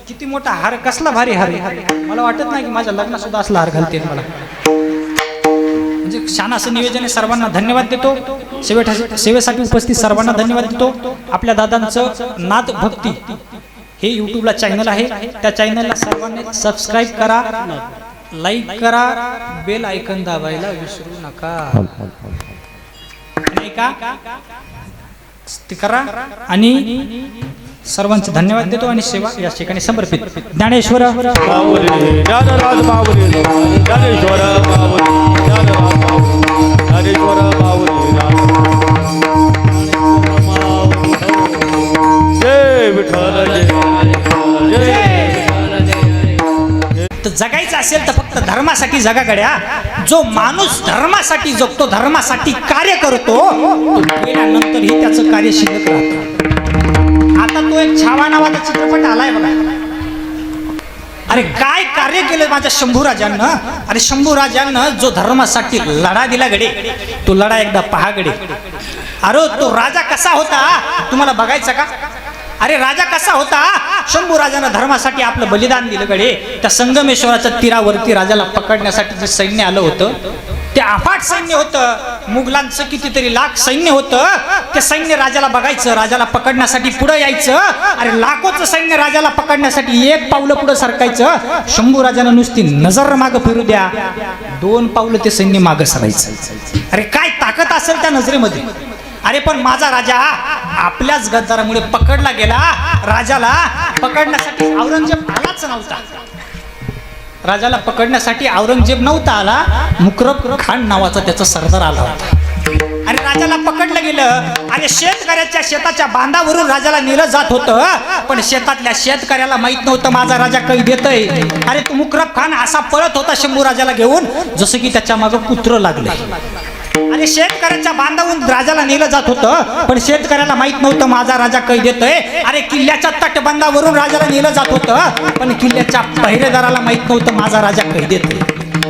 किती मोठा हार कसला भारी हार आहे मला वाटत नाही की माझ्या लग्नात सुद्धा असला हार घालते मला म्हणजे छान असं नियोजन आहे सर्वांना धन्यवाद देतो सेवेसाठी उपस्थित सर्वांना धन्यवाद देतो आपल्या दादांचं नाद भक्ती हे यूट्यूबला चॅनल आहे त्या चॅनलला सर्वांनी सबस्क्राईब करा लाईक करा, बेल आयकन दाबायला विसरू नका. नाही का ते करा. आणि सर्वांचे धन्यवाद देतो आणि सेवा या ठिकाणी समर्पित. ज्ञानेश्वर
माऊली ज्ञानराज माऊली ज्ञानेश्वर माऊली ज्ञानराज माऊली ज्ञानेश्वर माऊली जय विठ्ठल जय
तर जगायचं असेल तर फक्त धर्मासाठी जगा गड्या. जो माणूस धर्मासाठी जगतो, धर्मासाठी कार्य करतो, तो गेल्यानंतरही त्याचं कार्य शिल्लक राहतं. आता तो एक छावा नावाचा चित्रपट आलाय बघा. अरे काय कार्य केलं माझ्या शंभूराजांना. अरे शंभूराजांना जो धर्मासाठी लढा दिला गडे, तो लढा एकदा पहा गडे. अरे तो राजा कसा होता तुम्हाला बघायचा का? अरे राजा कसा होता? शंभूराजानं धर्मासाठी आपलं बलिदान दिलं गडे. त्या संगमेश्वराच्या तीरावरती राजाला पकडण्यासाठी जे सैन्य आलं होतं, ते अफाट सैन्य होतं. मुघलांचं कितीतरी लाख सैन्य होतं. ते सैन्य राजाला बघायचं, राजाला पकडण्यासाठी पुढे यायचं. अरे लाखोचं सैन्य राजाला पकडण्यासाठी एक पावलं पुढे सरकायचं. शंभूराजानं नुसती नजर मागं फिरू द्या, 2 पावलं ते सैन्य मागं सरायचं. अरे काय ताकद असेल त्या नजरेमध्ये. अरे पण माझा राजा आपल्याच गद्दारामुळे पकडला गेला. राजाला पकडण्यासाठी औरंगजेब आलाच नव्हता. राजाला पकडण्यासाठी औरंगजेब नव्हता आला, मुकरब खान नावाचा त्याचा सरदार आला होता. आणि राजाला पकडलं गेलं. आणि शेतकऱ्याच्या शेताच्या बांधावरून राजाला नेलं जात होतं. पण शेतातल्या शेतकऱ्याला माहित नव्हतं माझा राजा काही देतोय. अरे तो मुकरब खान असा पळत होता शंभू राजाला घेऊन, जसं की त्याच्या मागं कुत्र लागले. आणि शेतकऱ्याच्या बांधावरून राजाला नेलं जात होतं, पण शेतकऱ्याला माहित नव्हतं माझा राजा काही देतोय. अरे किल्ल्याच्या तटबंधावरून राजाला नेलं जात होतं, पण किल्ल्याच्या पहिरेदाराला माहित नव्हतं माझा राजा काही देतोय.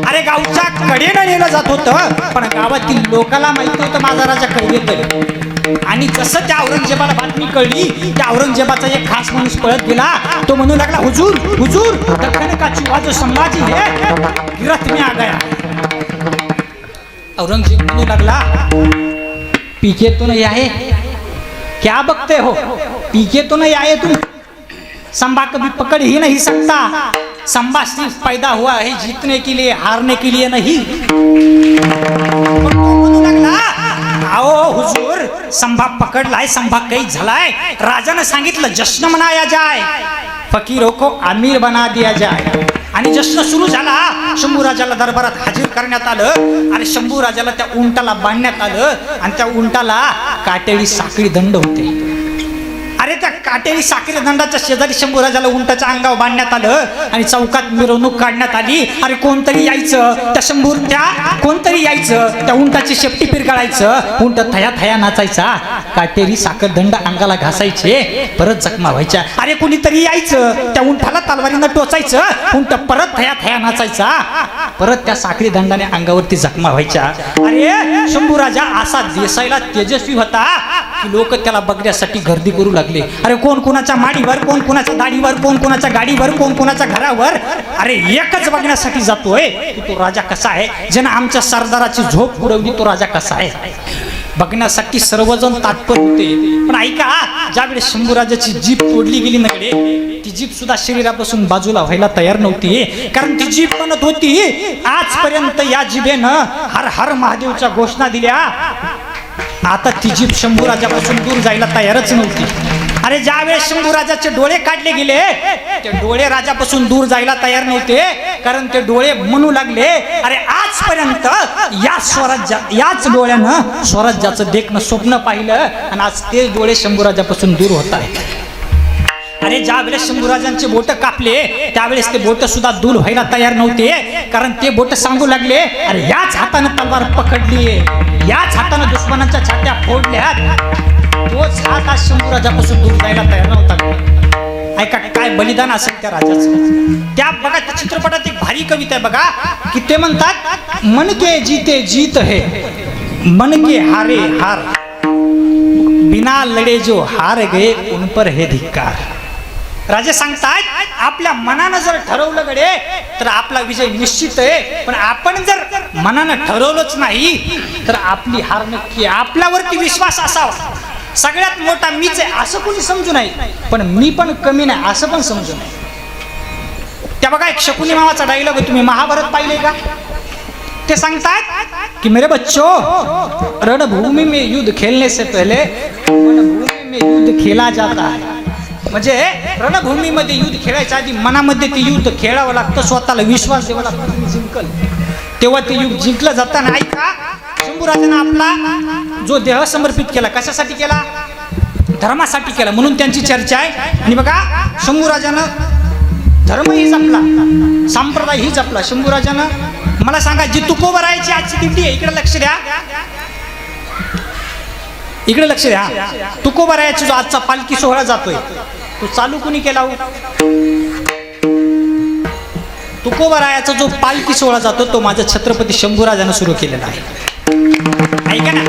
अरे गावच्या कडेनं नेलं जात होतं, पण गावातील लोकांना माहित नव्हतं माझा राजा काही देतोय. आणि जसं त्या औरंगजेबाला बातमी कळली, त्या औरंगजेबाचा एक खास माणूस पळत गेला. तो म्हणू लागला, हुजूर हुजूर दख्खन का चुहा जो संभाजी है गिरफ्त में आ गया. औरंगजेब म्हणू लागला, पीछे तो नहीं आए, क्या बकते हो, पीछे तो नहीं आए तुम. संभा कभी पकड़ ही नहीं सकता. संभा सिर्फ पैदा हुआ है जीतने के लिए, हारने के लिए नहीं. म्हणू लागला, आओ हुजूर, संभा पकडलाय, संभा कैद झालाय. राजाने सांगितलं जश्न मनाया जाय, फकीरों को अमीर बना दिया जाय. आणि जश्न सुरू झाला. शंभूराजाला दरबारात हजर करण्यात आलं. आणि शंभूराजाला त्या उंटाला बांधण्यात आलं. आणि त्या उंटाला काटेरी साखळी दंड होते. अरे त्या काटेरी साखळी दंडाच्या शेजारी शंभूराजाला उंटाच्या अंगावर बांधण्यात आलं. आणि चौकात मिरवणूक काढण्यात आली. अरे कोणतरी यायचं, कोणतरी यायचं, त्या उंटाची शेपटी पिरगाळायचं. उंट थया थया नाचायचा. काटेरी साखर दंड अंगाला घासायचे, परत जखमा व्हायच्या. अरे कोणीतरी यायचं, त्या उंटाला तलवारीनं टोचायचं. उंट परत थया थया नाचायचा, परत त्या साखळी दंडाने अंगावरती जखमा व्हायच्या. अरे शंभूराजा असा दिसायला तेजस्वी होता की लोक त्याला बघण्यासाठी गर्दी करू लागले. अरे कोण कोणाच्या माडीवर, कोण कोणाच्या दाढीवर, कोण कोणाच्या गाडीवर, कोण कोणाच्या घरावर. अरे एकच बघण्यासाठी जातोय की तो राजा कसा आहे. ज्यानं आमच्या सरदाराची झोप उडवली, तो राजा कसा आहे बघण्यासाठी सर्वजण तात्पर होते. पण ऐका, ज्यावेळेस शंभूराजाची जीभ तोडली गेली ना कडे, ती जीभ सुद्धा शरीरापासून बाजूला व्हायला तयार नव्हती. कारण ती जीभ म्हणत होती, आजपर्यंत या जिभेनं हर हर महादेवच्या घोषणा दिल्या, आता ती जीभ शंभूराजापासून दूर जायला तयारच नव्हती. अरे ज्यावेळेस शंभूराजाचे डोळे काढले गेले, ते डोळे राजापासून दूर जायला तयार नव्हते. कारण ते डोळे म्हणू लागले, अरे आजपर्यंत याच डोळ्यानं स्वराज्याचं देखणं स्वप्न पाहिलं, आणि आज ते डोळे शंभूराजापासून दूर होत आहेत. अरे ज्यावेळेस शंभूराजांचे बोट कापले, त्यावेळेस ते बोट सुद्धा दूर व्हायला तयार नव्हते. कारण ते बोट सांगू लागले, अरे याच हातानं तलवार पकडली, याच हातानं दुश्मनाच्या छात्या फोडल्यात. तोच हात आज शंभूराजापासून दूर जायला तयार नव्हता. ऐका काय बलिदान असेल त्या राजाचं. त्या बघा, त्या चित्रपटात एक भारी कविता आहे बघा, की ते म्हणतात, मन के जीते जीत है, मन के हारे हार, बिना लढे जो हार गए उन पर है धिक्कार. राजे सांगतात, आपल्या मनानं जर ठरवलं गडे तर आपला विजय निश्चित आहे. पण आपण जर मनानं ठरवलंच नाही तर आपली हार नक्की. आपल्यावरती विश्वास असावा. सगळ्यात मोठा मीच आहे असं कोणी समजू नये, पण मी पण कमी नाही असं पण समजू नये. त्या बघा एक शकुनी मामाचा डायलॉग आहे, तुम्ही महाभारत पाहिले का? ते सांगतात की मेरे बच्चों, रणभूमि में युद्ध खेलने से पहले वनभूमि में युद्ध खेला जाता है. म्हणजे रणभूमीमध्ये युद्ध खेळायच्या आधी मनामध्ये ते युद्ध खेळावं लागतं, स्वतःला विश्वास द्यावा लागतो तुम्ही जिंकल, तेव्हा ते युद्ध जिंकलं जातं. नाही का शंभूराजानं आपला जो देह समर्पित केला, कशासाठी केला? धर्मासाठी केला, म्हणून त्यांची चर्चा आहे. आणि बघा शंभूराजानं धर्म ही जपला, संप्रदाय ही जपला. शंभूराजानं मला सांगा, जी तुकोबरायची आजची दिंडी आहे, इकडे लक्ष द्या, इकडे लक्ष द्या. तुकोबरायाचा जो आजचा पालखी सोहळा जातोय, तो चालू कुणी केला हो? तुकोबरायाचा जो पालखी सोहळा जातो, तो माझा छत्रपती शंभूराजानं सुरू केलेला आहे. ऐका ना,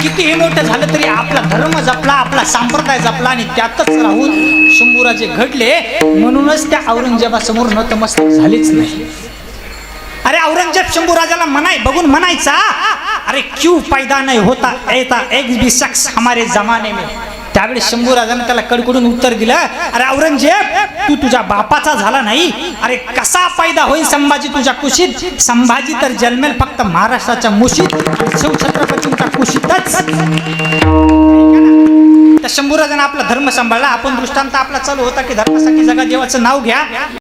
कितीही मोठं झालं तरी आपला धर्म जपला, आपला संप्रदाय जपला आणि त्यातच राहून शंभूराजे घडले. म्हणूनच त्या औरंगजेबासमोर नतमस्तक झालेच नाही. अरे औरंगजेब शंभूराजाला बघून म्हणायचा, अरे क्यों पैदा नहीं होता ऐसा एक भी शख्स हमारे जमाने में. त्यावेळेस शंभूराजाने त्याला कडकडून उत्तर दिलं, अरे औरंगजेब, तू तुझ्या बापाचा झाला नाही, अरे कसा पैदा होईल संभाजी तुझ्या कुशीत? संभाजी तर जन्मेल फक्त महाराष्ट्राच्या मुशीत, शिवछत्रपतींच्या कुशीतच. त्या शंभूराजाने आपला धर्म सांभाळला. आपण दृष्टांत आपला चालू होता की धर्मासाठी जगा देवाचं नाव घ्या.